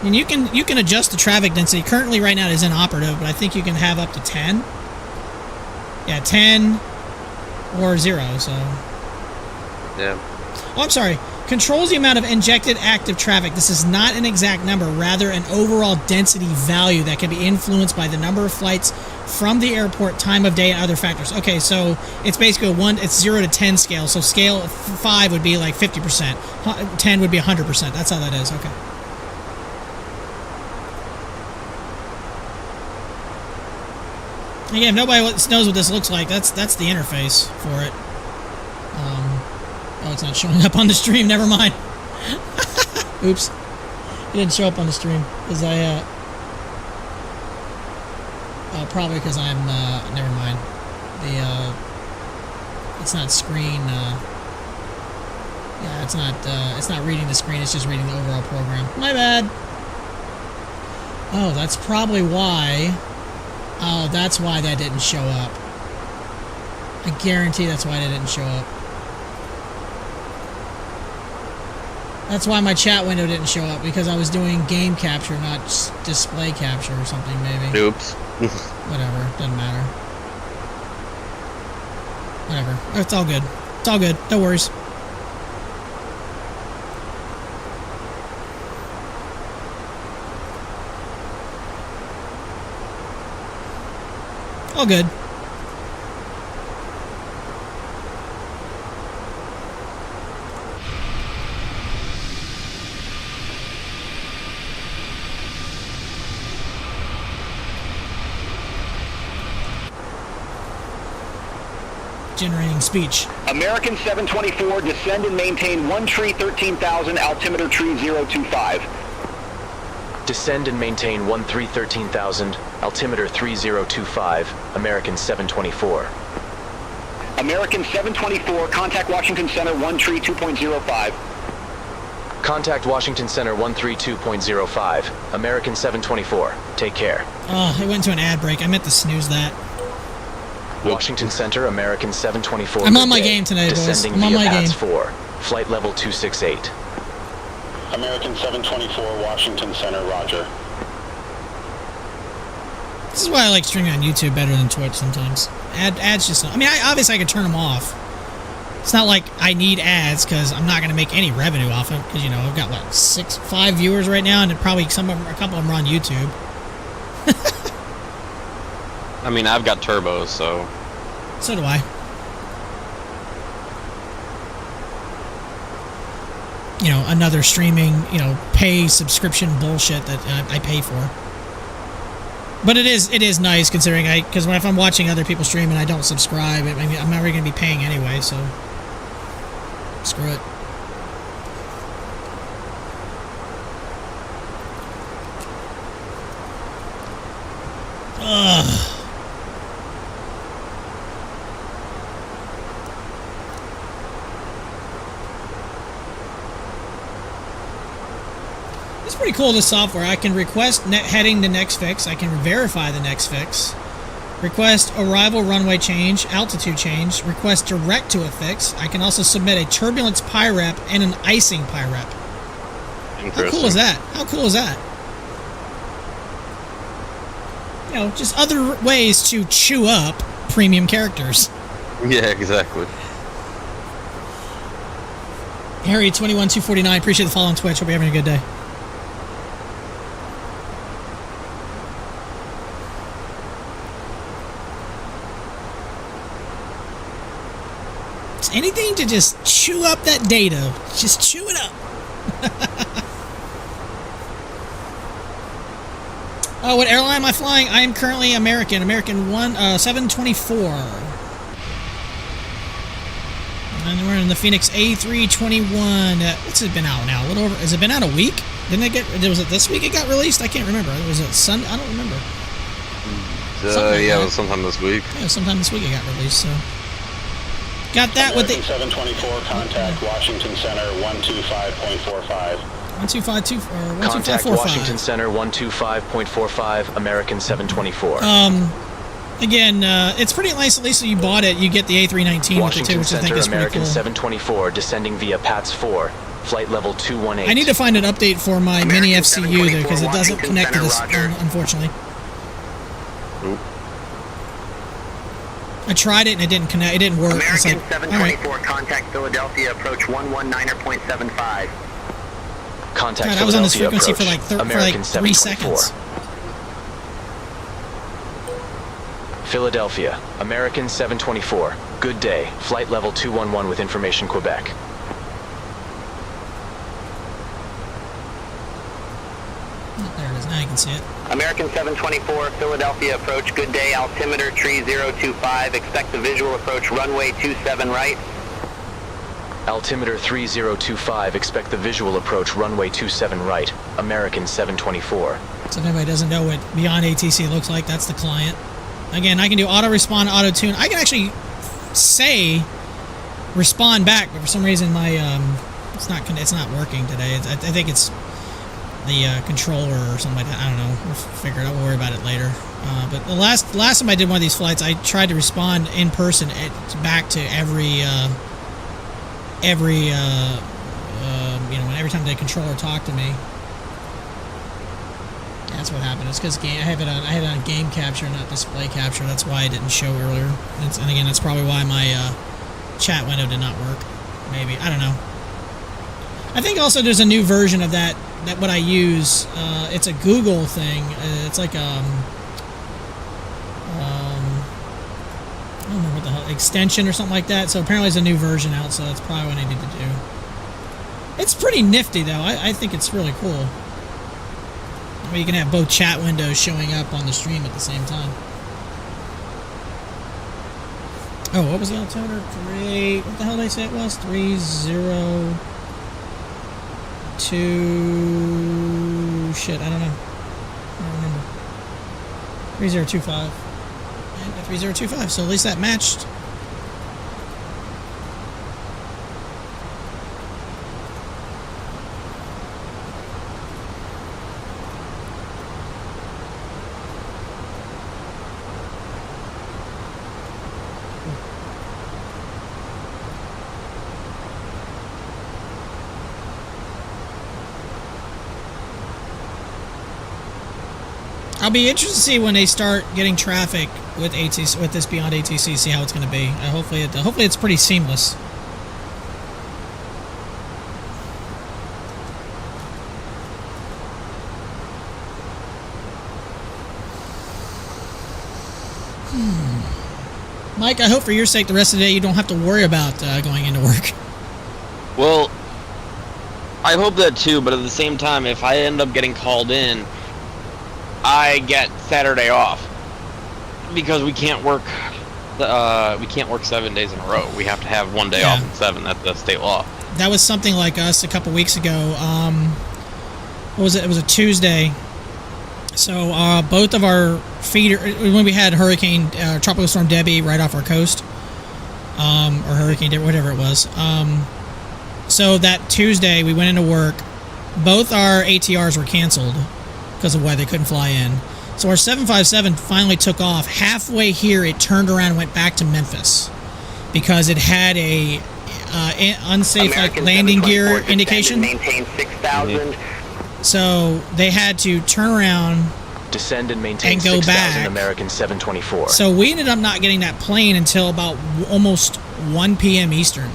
And you can adjust the traffic density. Currently, right now, it is inoperative, but I think you can have up to 10. Yeah, 10 or 0. So. Yeah. Oh, I'm sorry. Controls the amount of injected active traffic. This is not an exact number, rather an overall density value that can be influenced by the number of flights from the airport, time of day, and other factors. Okay, so it's basically it's 0 to 10 scale. So scale 5 would be like 50%. 10 would be 100%. That's how that is. Okay. Again, if nobody knows what this looks like, that's the interface for it. Oh, it's not showing up on the stream. Never mind. Oops. It didn't show up on the stream because I. Probably because I'm. Never mind. It's not screen. Yeah, it's not. It's not reading the screen. It's just reading the overall program. My bad. Oh, that's probably why. Oh, that's why that didn't show up. I guarantee that's why that didn't show up. That's why my chat window didn't show up, because I was doing game capture, not display capture or something, maybe. Oops. Whatever, doesn't matter. Whatever. It's all good. It's all good. No worries. All good. Generating speech. American 724, descend and maintain 1 tree 13,000, altimeter tree 025. Descend and maintain 1313,000, altimeter 3025, American 724. American 724, contact Washington Center 1 tree 2.05. Contact Washington Center 132.05, American 724. Take care. Oh, it went to an ad break. I meant to snooze that. Washington Center, American 724. I'm on my game tonight, boys. Descending I'm on via my game. PATS 4, flight level 268. American 724, Washington Center, roger. This is why I like streaming on YouTube better than Twitch sometimes. Ads just... I mean, obviously I could turn them off. It's not like I need ads, because I'm not going to make any revenue off it. Because, you know, I've got, what, 5 viewers right now, and probably a couple of them are on YouTube. I mean, I've got turbos, so... So do I. You know, another streaming, you know, pay subscription bullshit that I pay for. But it is nice considering because if I'm watching other people stream and I don't subscribe, I mean, I'm never going to be paying anyway, so screw it. Ugh. It's pretty cool, this software. I can request heading to next fix. I can verify the next fix. Request arrival runway change, altitude change. Request direct to a fix. I can also submit a turbulence PIREP and an icing PIREP. How cool is that? How cool is that? you know, just other ways to chew up premium characters. Yeah, exactly. Harry 21249, appreciate the follow on Twitch. Hope you're having a good day. It's anything to just chew up that data. Just chew it up. Oh, what airline am I flying? I am currently American 724. And we're in the Fenix A321. What's it been out now? A little over. Has it been out a week? Didn't it get? Was it this week it got released? I can't remember. Was it Sunday? I don't remember. Yeah, it was sometime this week. Yeah, sometime this week it got released. So got that with the 724. Contact Washington Center 125.45. 125.2 or 125.45. Contact Washington Center 125.45. American 724. Again, it's pretty nice. At least if you bought it, you get the A319 with it too, which I think is pretty American cool. 724 descending via PATS 4, flight level 218. I need to find an update for my mini FCU though, because it doesn't connect to this, unfortunately. Nope. I tried it and it didn't connect. It didn't work. American It's like, 724, contact Philadelphia, approach 119er.75. Contact God, I was on this Philadelphia frequency approach. for like American 3 724. seconds. Philadelphia, American 724. Good day. Flight level 211 with information Quebec. Oh, there it is. Now you can see it. American 724, Philadelphia approach, good day, altimeter tree 025, expect the visual approach runway 27 right. Altimeter 3025, expect the visual approach runway 27 right. American 724. So if anybody doesn't know what Beyond ATC looks like, that's the client. Again, I can do auto respond, auto tune. I can actually say respond back, but for some reason my it's not working today. I think it's the controller or something like that. I don't know. We'll figure it out. We'll worry about it later. But the last time I did one of these flights, I tried to respond in person back to every time the controller talked to me. That's what happened. It's because I had it on game capture, not display capture. That's why it didn't show earlier. And again, that's probably why my chat window did not work. Maybe, I don't know. I think also there's a new version of that what I use. It's a Google thing. It's like I don't know what the hell, extension or something like that. So apparently there's a new version out. So that's probably what I need to do. It's pretty nifty though. I think it's really cool. Where you can have both chat windows showing up on the stream at the same time. Oh, what was the altimeter? What the hell did I say it was? 302. Shit, I don't know. I don't remember. 3025. And 3025. So at least that matched. I'll be interested to see when they start getting traffic with ATC, with this Beyond ATC. See how it's going to be. Hopefully it's pretty seamless. Mike, I hope for your sake the rest of the day you don't have to worry about going into work. Well, I hope that too, but at the same time, if I end up getting called in, I get Saturday off because we can't work 7 days in a row. We have to have one day off in 7. That's the state law. That was something like us a couple weeks ago. What was it? It was a Tuesday. So both of our feeder, when we had Tropical Storm Debbie right off our coast, or Hurricane Debbie, whatever it was. So that Tuesday we went into work. Both our ATRs were canceled because of why they couldn't fly in. So our 757 finally took off. Halfway here, it turned around and went back to Memphis because it had a unsafe landing gear indication. Maintain 6,000. So they had to turn around, Descend and maintain and go 6,000 back. American 724. So we ended up not getting that plane until about almost 1 p.m. Eastern.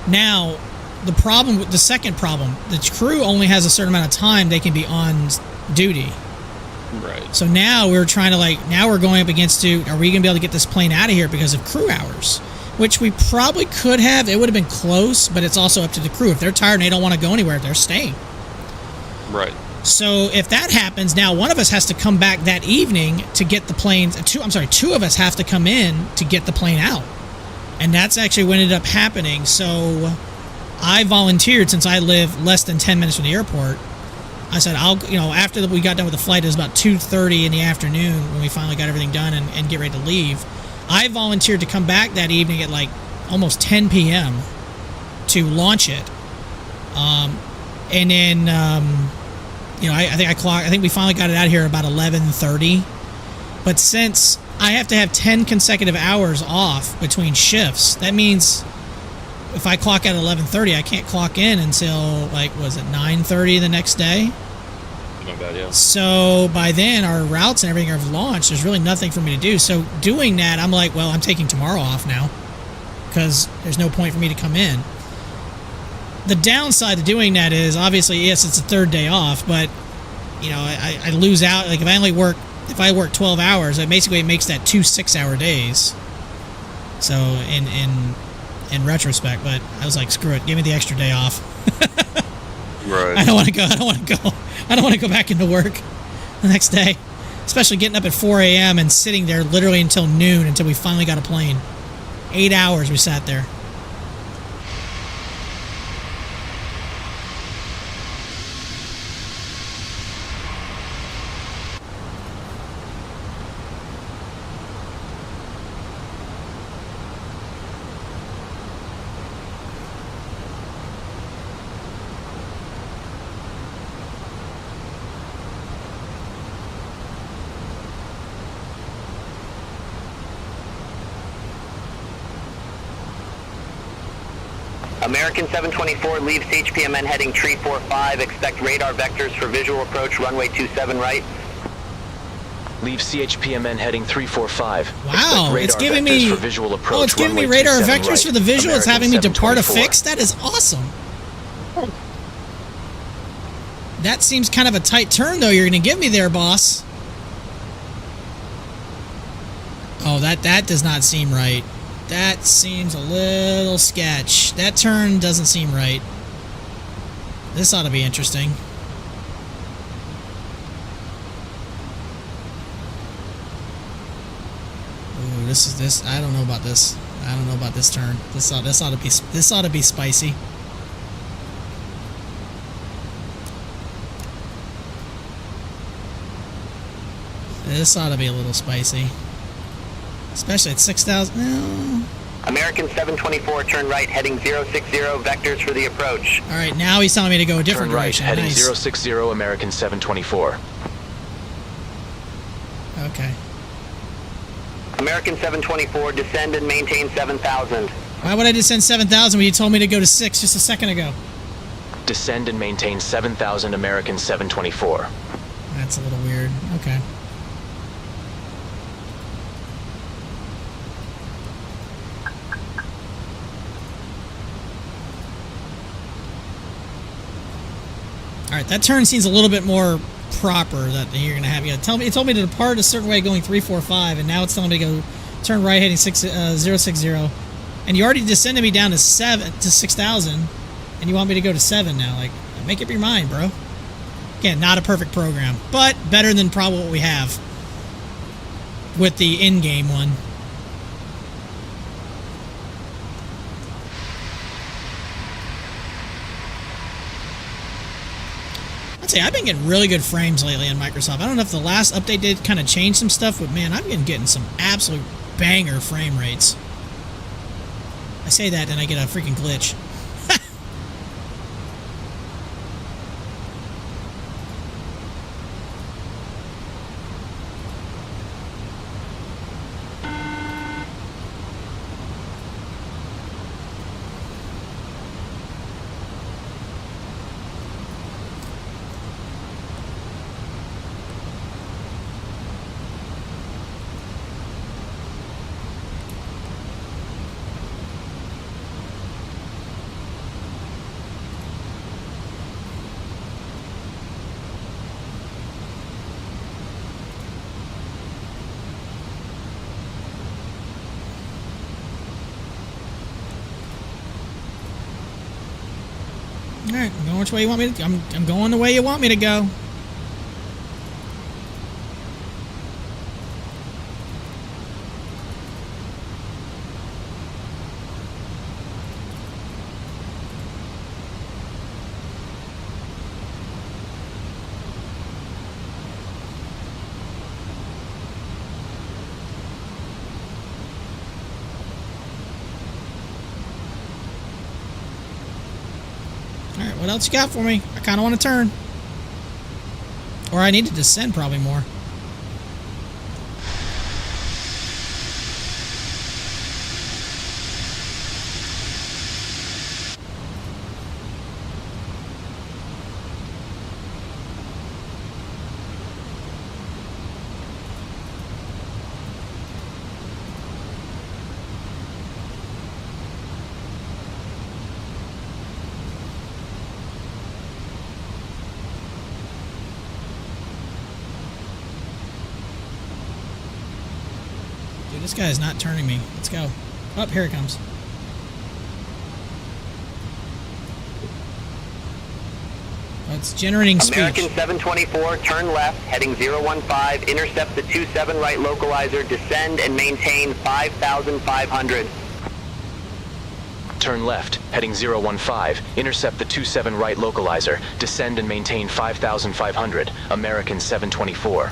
Now, the second problem, the crew only has a certain amount of time they can be on duty. Right. So now we're trying to now we're going up against are we going to be able to get this plane out of here because of crew hours? Which we probably could have. It would have been close, but it's also up to the crew. If they're tired and they don't want to go anywhere, they're staying. Right. So if that happens, now one of us has to come back that evening to get the planes. Two of us have to come in to get the plane out. And that's actually what ended up happening. So I volunteered, since I live less than 10 minutes from the airport. I said, after we got done with the flight, it was about 2:30 in the afternoon when we finally got everything done and get ready to leave. I volunteered to come back that evening at almost 10 p.m. to launch it. And then, I think we finally got it out here about 11:30. But since I have to have 10 consecutive hours off between shifts, that means if I clock at 11:30, I can't clock in until 9:30 the next day. Not bad, yeah. So by then our routes and everything are launched. There's really nothing for me to do. So doing that, I'm I'm taking tomorrow off now because there's no point for me to come in. The downside to doing that is, obviously, yes, it's a third day off, but I lose out. If I work 12 hours, it makes that 2 6-hour days. So in retrospect, but I was like, screw it, give me the extra day off. Right. I don't want to go. I don't want to go back into work the next day, especially getting up at 4 a.m. and sitting there literally until noon until we finally got a plane. 8 hours we sat there. American 724 leaves HPMN heading tree 45. Expect radar vectors for visual approach runway 27 right. Leave CHPMN heading 345. Wow, it's giving me for visual approach. Oh, it's giving me radar vectors right. For the visual. American, it's having me depart a fix. That is awesome. That seems kind of a tight turn, though. You're going to give me there, boss. Oh, that does not seem right. That seems a little sketch. That turn doesn't seem right. This ought to be interesting. Ooh, this. I don't know about this. I don't know about this turn. This ought to be spicy. This ought to be a little spicy. Especially at 6,000. No. American 724, turn right, heading 060, vectors for the approach. All right, now he's telling me to go a different direction. Heading nice. 060, American 724. Okay. American 724, descend and maintain 7,000. Why would I descend 7,000 when you told me to go to 6 just a second ago? Descend and maintain 7,000, American 724. That's a little weird. Okay. All right, that turn seems a little bit more proper that you're going to have. It told me to depart a certain way going 345, and now it's telling me to go turn right heading 060. And you already descended me down to 6,000, and you want me to go to 7 now. Make up your mind, bro. Again, not a perfect program, but better than probably what we have with the in-game one. I'd say I've been getting really good frames lately on Microsoft. I don't know if the last update did kind of change some stuff, but man, I've been getting some absolute banger frame rates. I say that and I get a freaking glitch. going which way you want me to. I'm going the way you want me to go. Alright, what else you got for me? I kind of want to turn. Or I need to descend probably more. Dude, this guy is not turning me. Let's go. Oh, here it comes. Oh, it's generating speech. American 724, turn left, heading 015, intercept the 27 right localizer, descend and maintain 5,500. Turn left, heading 015. Intercept the 27 right localizer. Descend and maintain 5,500. American 724.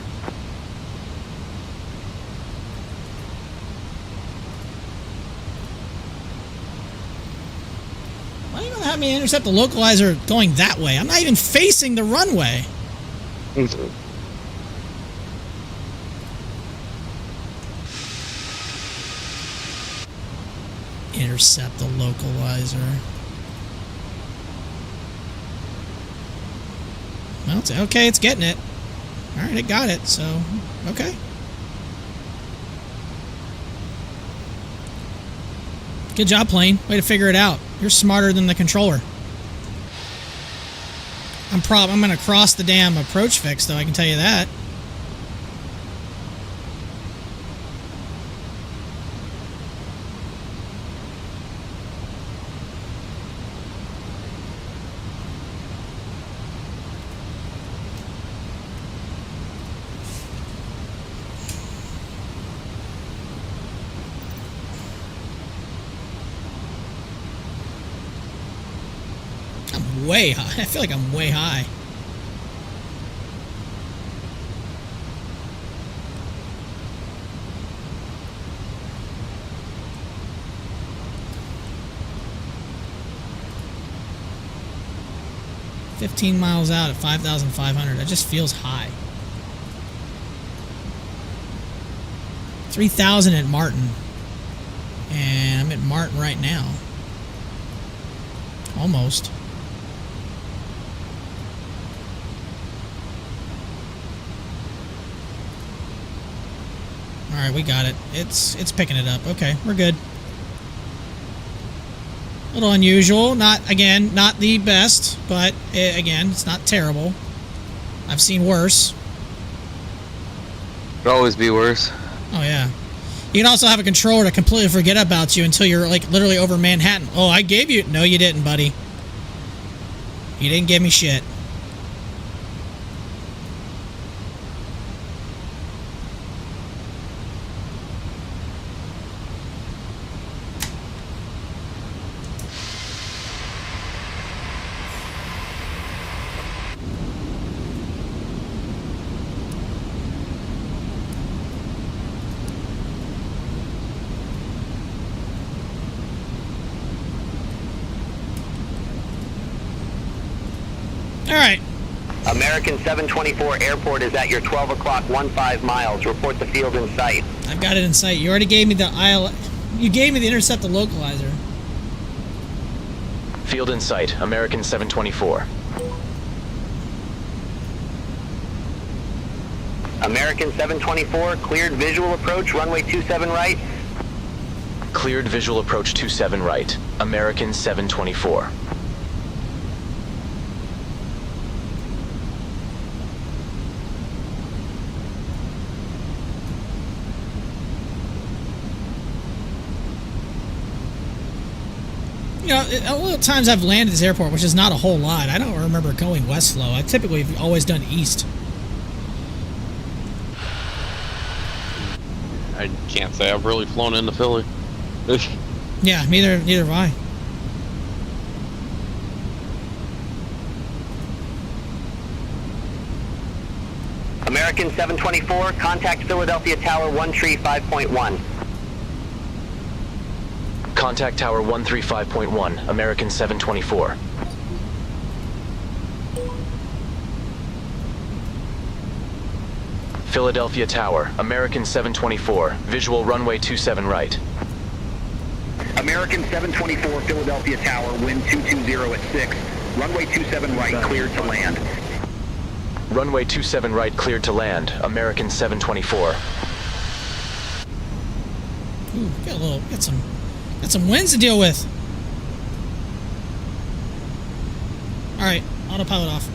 Why are you gonna have me intercept the localizer going that way? I'm not even facing the runway. Intercept the localizer. Well, it's okay, it's getting it. Alright, it got it, so okay. Good job, plane. Way to figure it out. You're smarter than the controller. I'm gonna cross the damn approach fix, though, I can tell you that. I'm way high. I feel like I'm way high. $15 miles out at 5,500. That just feels high. 3,000 at Martin. And I'm at Martin right now. Almost. Alright, we got it. It's picking it up. Okay, we're good. A little unusual. Not the best, but again, it's not terrible. I've seen worse. Could always be worse. Oh, yeah. You can also have a controller to completely forget about you until you're, like, literally over Manhattan. Oh, I gave you... No, you didn't, buddy. You didn't give me shit. Alright. American 724 airport is at your 12 o'clock 15 miles. Report the field in sight. I've got it in sight. You already gave me the You gave me the intercept the localizer. Field in sight. American 724. American 724, cleared visual approach, runway 27 right. Cleared visual approach 27 right. American 724. You know, all the times I've landed at this airport, which is not a whole lot, I don't remember going west flow. I typically have always done east. I can't say I've really flown into Philly. Yeah, neither have I. American 724, contact Philadelphia Tower 135.1. Contact Tower 135.1, American 724. Philadelphia Tower, American 724, visual runway 27 right. American 724, Philadelphia Tower, wind 220 at 6. Runway 27 right, cleared to land. Runway 27 right cleared to land, American 724. Ooh, got some winds to deal with. All right, autopilot off.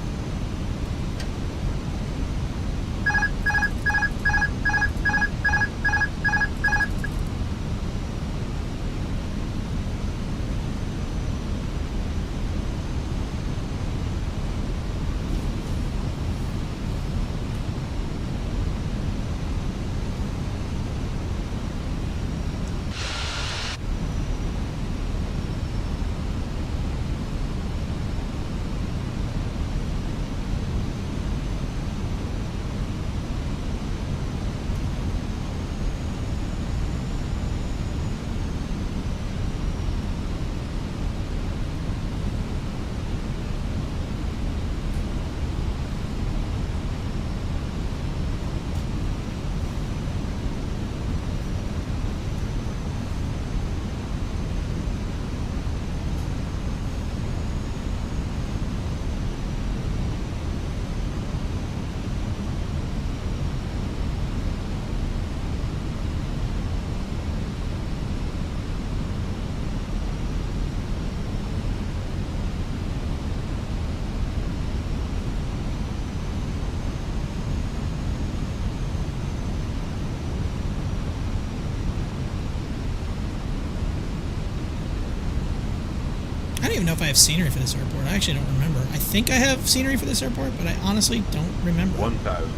I don't even know if I have scenery for this airport. I actually don't remember. I think I have scenery for this airport, but I honestly don't remember. 1,000.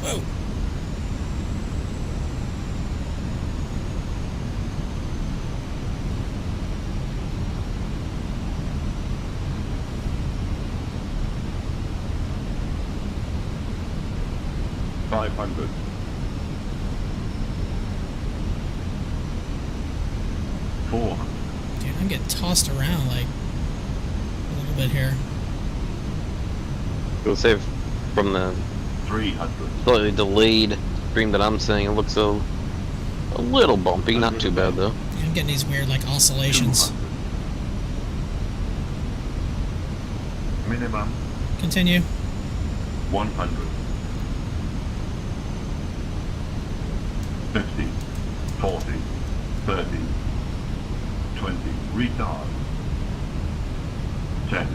Whoa. $500. 400. Dude, I'm getting tossed around like a little bit here. Go save from the 300. slightly delayed stream that I'm seeing. It looks a little bumpy, not too bad though. Yeah, I'm getting these weird like oscillations. 200. Minimum Continue. 100. 50, 40, 30, 20, retard. 10,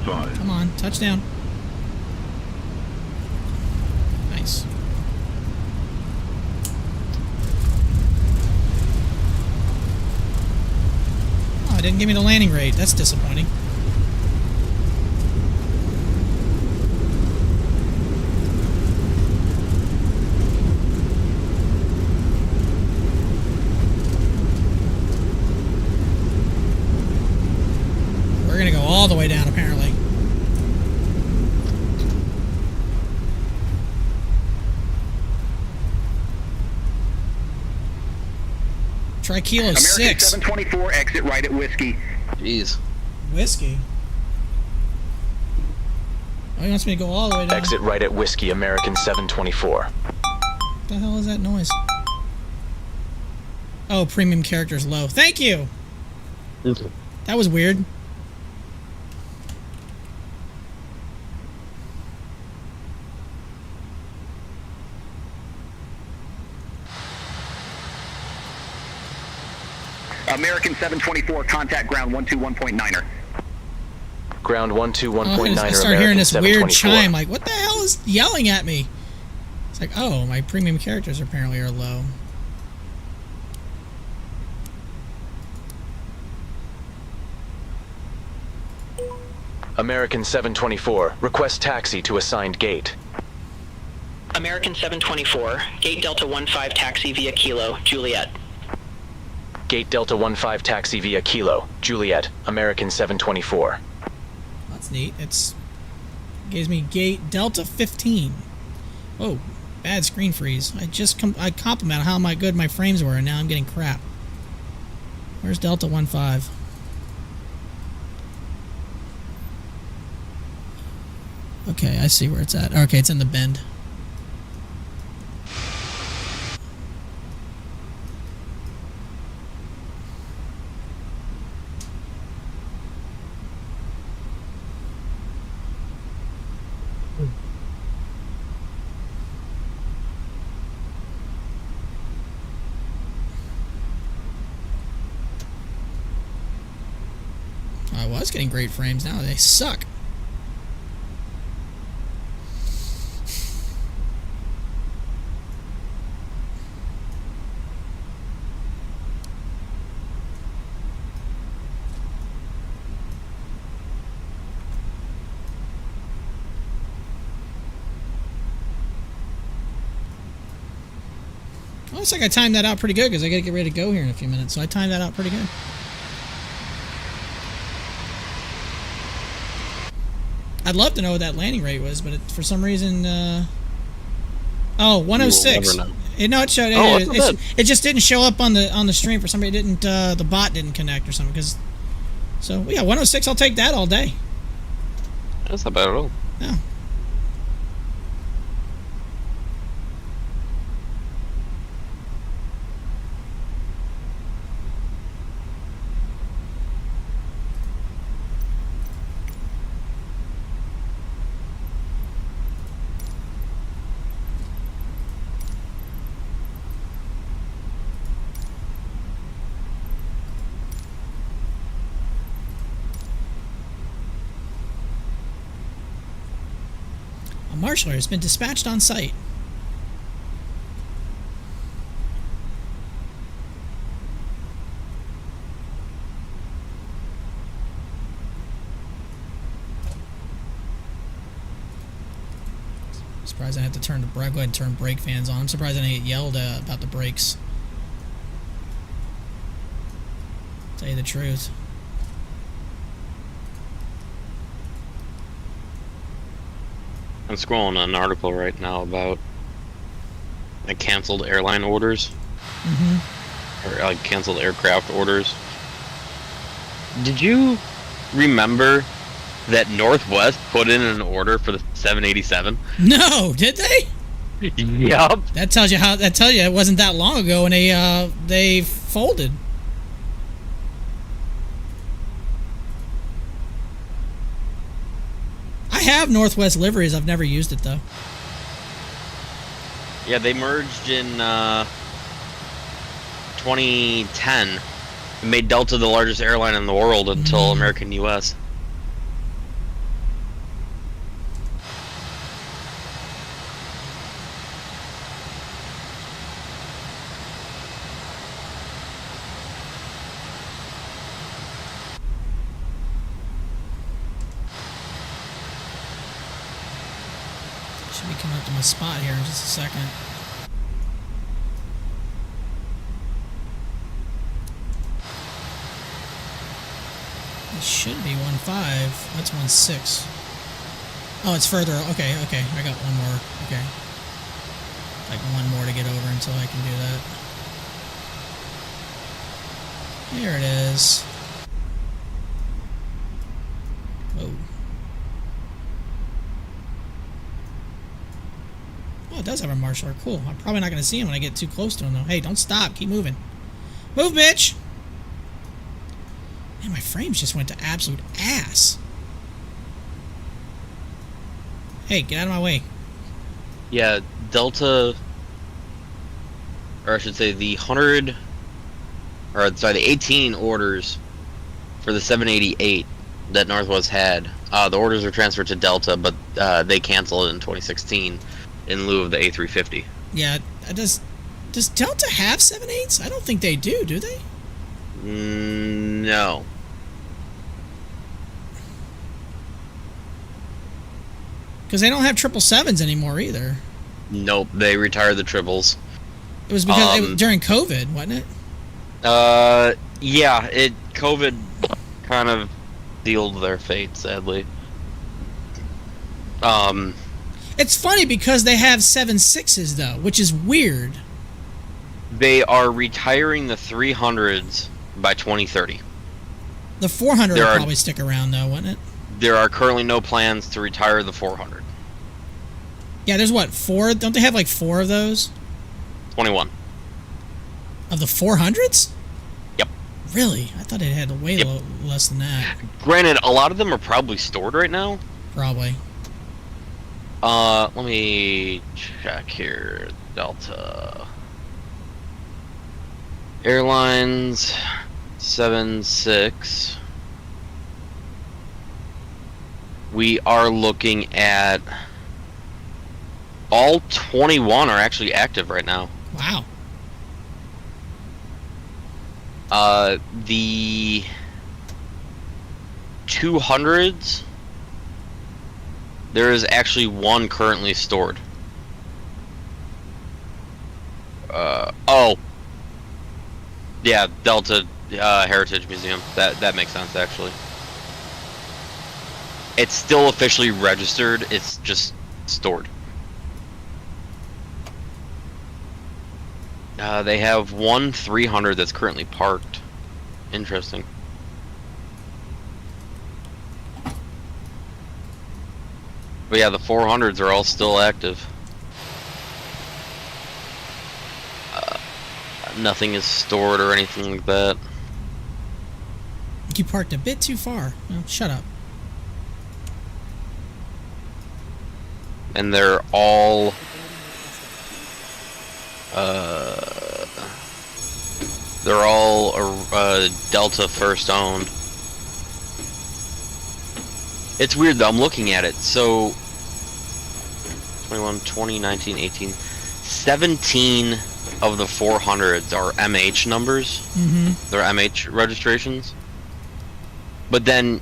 5, Come on, touchdown. Nice. Oh, it didn't give me the landing rate. That's disappointing. We're gonna go all the way down, apparently. Try Kilo American 6. 724, exit right at Whiskey. Jeez. Whiskey? Oh, he wants me to go all the way down. Exit right at Whiskey, American 724. What the hell is that noise? Oh, premium characters low. Thank you! That was weird. American 724, contact ground 121.9er. Ground 121.9er. I start hearing this weird chime, like, what the hell is yelling at me? It's like, oh, my premium characters apparently are low. American 724, request taxi to assigned gate. American 724, gate Delta 15 taxi via Kilo, Juliet. Gate Delta 15 taxi via Kilo, Juliet, American 724. That's neat. It gives me gate Delta 15. Whoa, bad screen freeze. I complimented how good my frames were, and now I'm getting crap. Where's Delta 15? Okay, I see where it's at. Okay, it's in the bend. I was getting great frames. Now they suck. Well, looks like I timed that out pretty good because I got to get ready to go here in a few minutes. So I timed that out pretty good. I'd love to know what that landing rate was, but for some reason, 106. It showed. It just didn't show up on the stream for some reason. It didn't. The bot didn't connect or something. So yeah, 106. I'll take that all day. That's not bad at all. Yeah. Marshaller has been dispatched on site. I'm surprised I have to go ahead and turn brake fans on. I'm surprised I didn't get yelled at about the brakes. Tell you the truth. I'm scrolling an article right now about canceled airline orders. Or canceled aircraft orders. Did you remember that Northwest put in an order for the 787? No, did they? Yup. That tells you it wasn't that long ago when they folded. I have Northwest liveries. I've never used it though. Yeah, they merged in 2010 and made Delta the largest airline in the world until American US. Should be coming up to my spot here in just a second. It should be 1.5. That's 1.6. Oh, it's further. Okay. I got one more. Okay. Like one more to get over until I can do that. Here it is. Whoa. Oh, it does have a marshal. Cool. I'm probably not going to see him when I get too close to him, though. Hey, don't stop. Keep moving. Move, bitch! Man, my frames just went to absolute ass. Hey, get out of my way. Yeah, Delta, or I should say the 100 or sorry, the 18 orders for the 788 that Northwest had. The orders were transferred to Delta, but they canceled it in 2016 in lieu of the A350. Yeah, does Delta have 7.8s? I don't think they do they? No. Because they don't have 777s anymore either. Nope, they retired the triples. It was because it was during COVID, wasn't it? Yeah, COVID kind of sealed their fate, sadly. It's funny because they have 7.6s though, which is weird. They are retiring the 300s by 2030. The 400 will probably stick around though, wouldn't it? There are currently no plans to retire the 400. Yeah, there's what, 4? Don't they have like 4 of those? 21. Of the 400s? Yep. Really? I thought it had way less than that. Granted, a lot of them are probably stored right now. Probably. Let me check here. Delta Airlines 76. We are looking at all 21 are actually active right now. Wow. The 200s, there is actually one currently stored. Oh. Yeah, Delta Heritage Museum. That makes sense, actually. It's still officially registered, it's just stored. They have one 300 that's currently parked. Interesting. But yeah, the 400s are all still active. Nothing is stored or anything like that. You parked a bit too far. Oh, shut up. And they're all Delta first owned. It's weird though, I'm looking at it. So 21, 20, 19, 18, 17 of the 400s are MH numbers. Mm-hmm. They're MH registrations. But then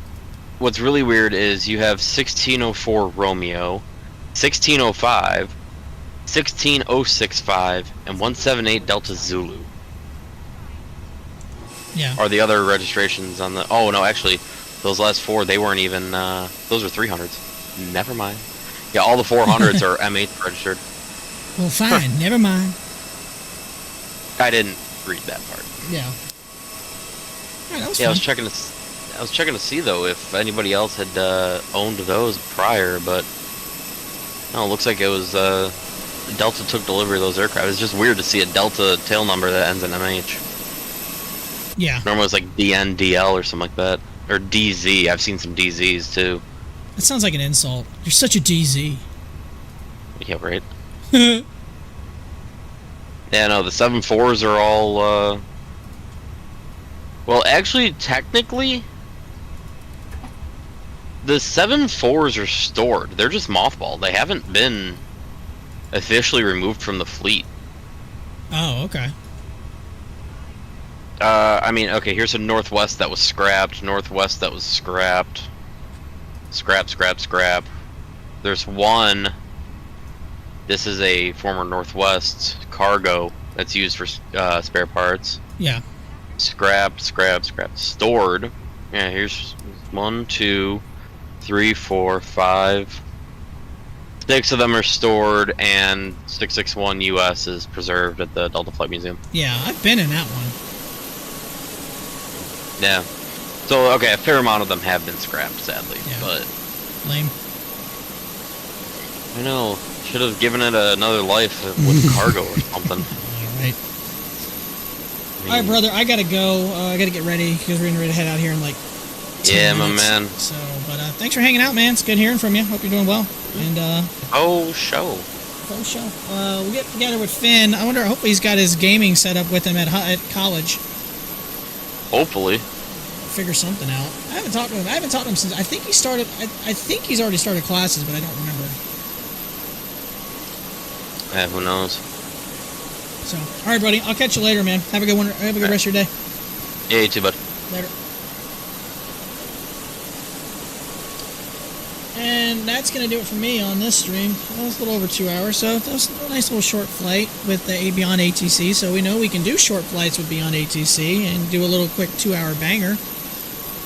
what's really weird is you have 1604 Romeo, 1605, 16065, and 178 Delta Zulu. Yeah. Are the other registrations on the... Oh, no, actually, those last 4, they weren't even... those are 300s. Never mind. Yeah, all the 400s are M8 registered. Well, fine. Never mind. I didn't read that part. Yeah. All right, that was yeah, fun. I was checking to see, though, if anybody else had owned those prior, but... No, it looks like it was... Delta took delivery of those aircraft. It's just weird to see a Delta tail number that ends in MH. Yeah. Normally it's like DN, DL or something like that. Or DZ. I've seen some DZs too. That sounds like an insult. You're such a DZ. Yeah, right? Yeah, no, the 7.4s are all, Well, actually, technically, the 7.4s are stored. They're just mothballed. They haven't been officially removed from the fleet. Oh, okay. I mean, okay, here's a Northwest that was scrapped, Northwest that was scrapped. Scrap. There's one, this is a former Northwest cargo that's used for spare parts. Yeah. Scrap. Stored. Yeah, here's 1, 2, 3, 4, 5. 6 of them are stored, and 661 US is preserved at the Delta Flight Museum. Yeah, I've been in that one. Yeah. So, okay, a fair amount of them have been scrapped, sadly, yeah. but... Lame. I know. Should have given it another life with cargo or something. Alright. Alright, brother, I gotta go. I gotta get ready, because we're ready to head out here in like 10 minutes. My man. So, but thanks for hanging out, man. It's good hearing from you. Hope you're doing well. And, show. We'll get together with Finn. I wonder, hopefully he's got his gaming set up with him at college. Hopefully. Figure something out. I haven't talked to him. I haven't talked to him since I think he started. I think he's already started classes, but I don't remember. Yeah, who knows? So, all right, buddy. I'll catch you later, man. Have a good one. Have a good rest of your day. Yeah, you too, bud. Later. And that's going to do it for me on this stream. That was a little over 2 hours, so that was a nice little short flight with the Beyond ATC. So we know we can do short flights with Beyond ATC and do a little quick 2-hour banger.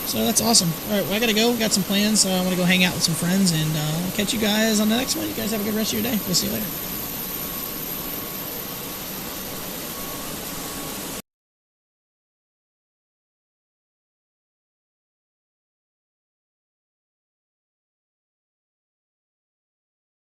So that's awesome. All right, well, I got to go. Got some plans. I want to go hang out with some friends, and I'll catch you guys on the next one. You guys have a good rest of your day. We'll see you later.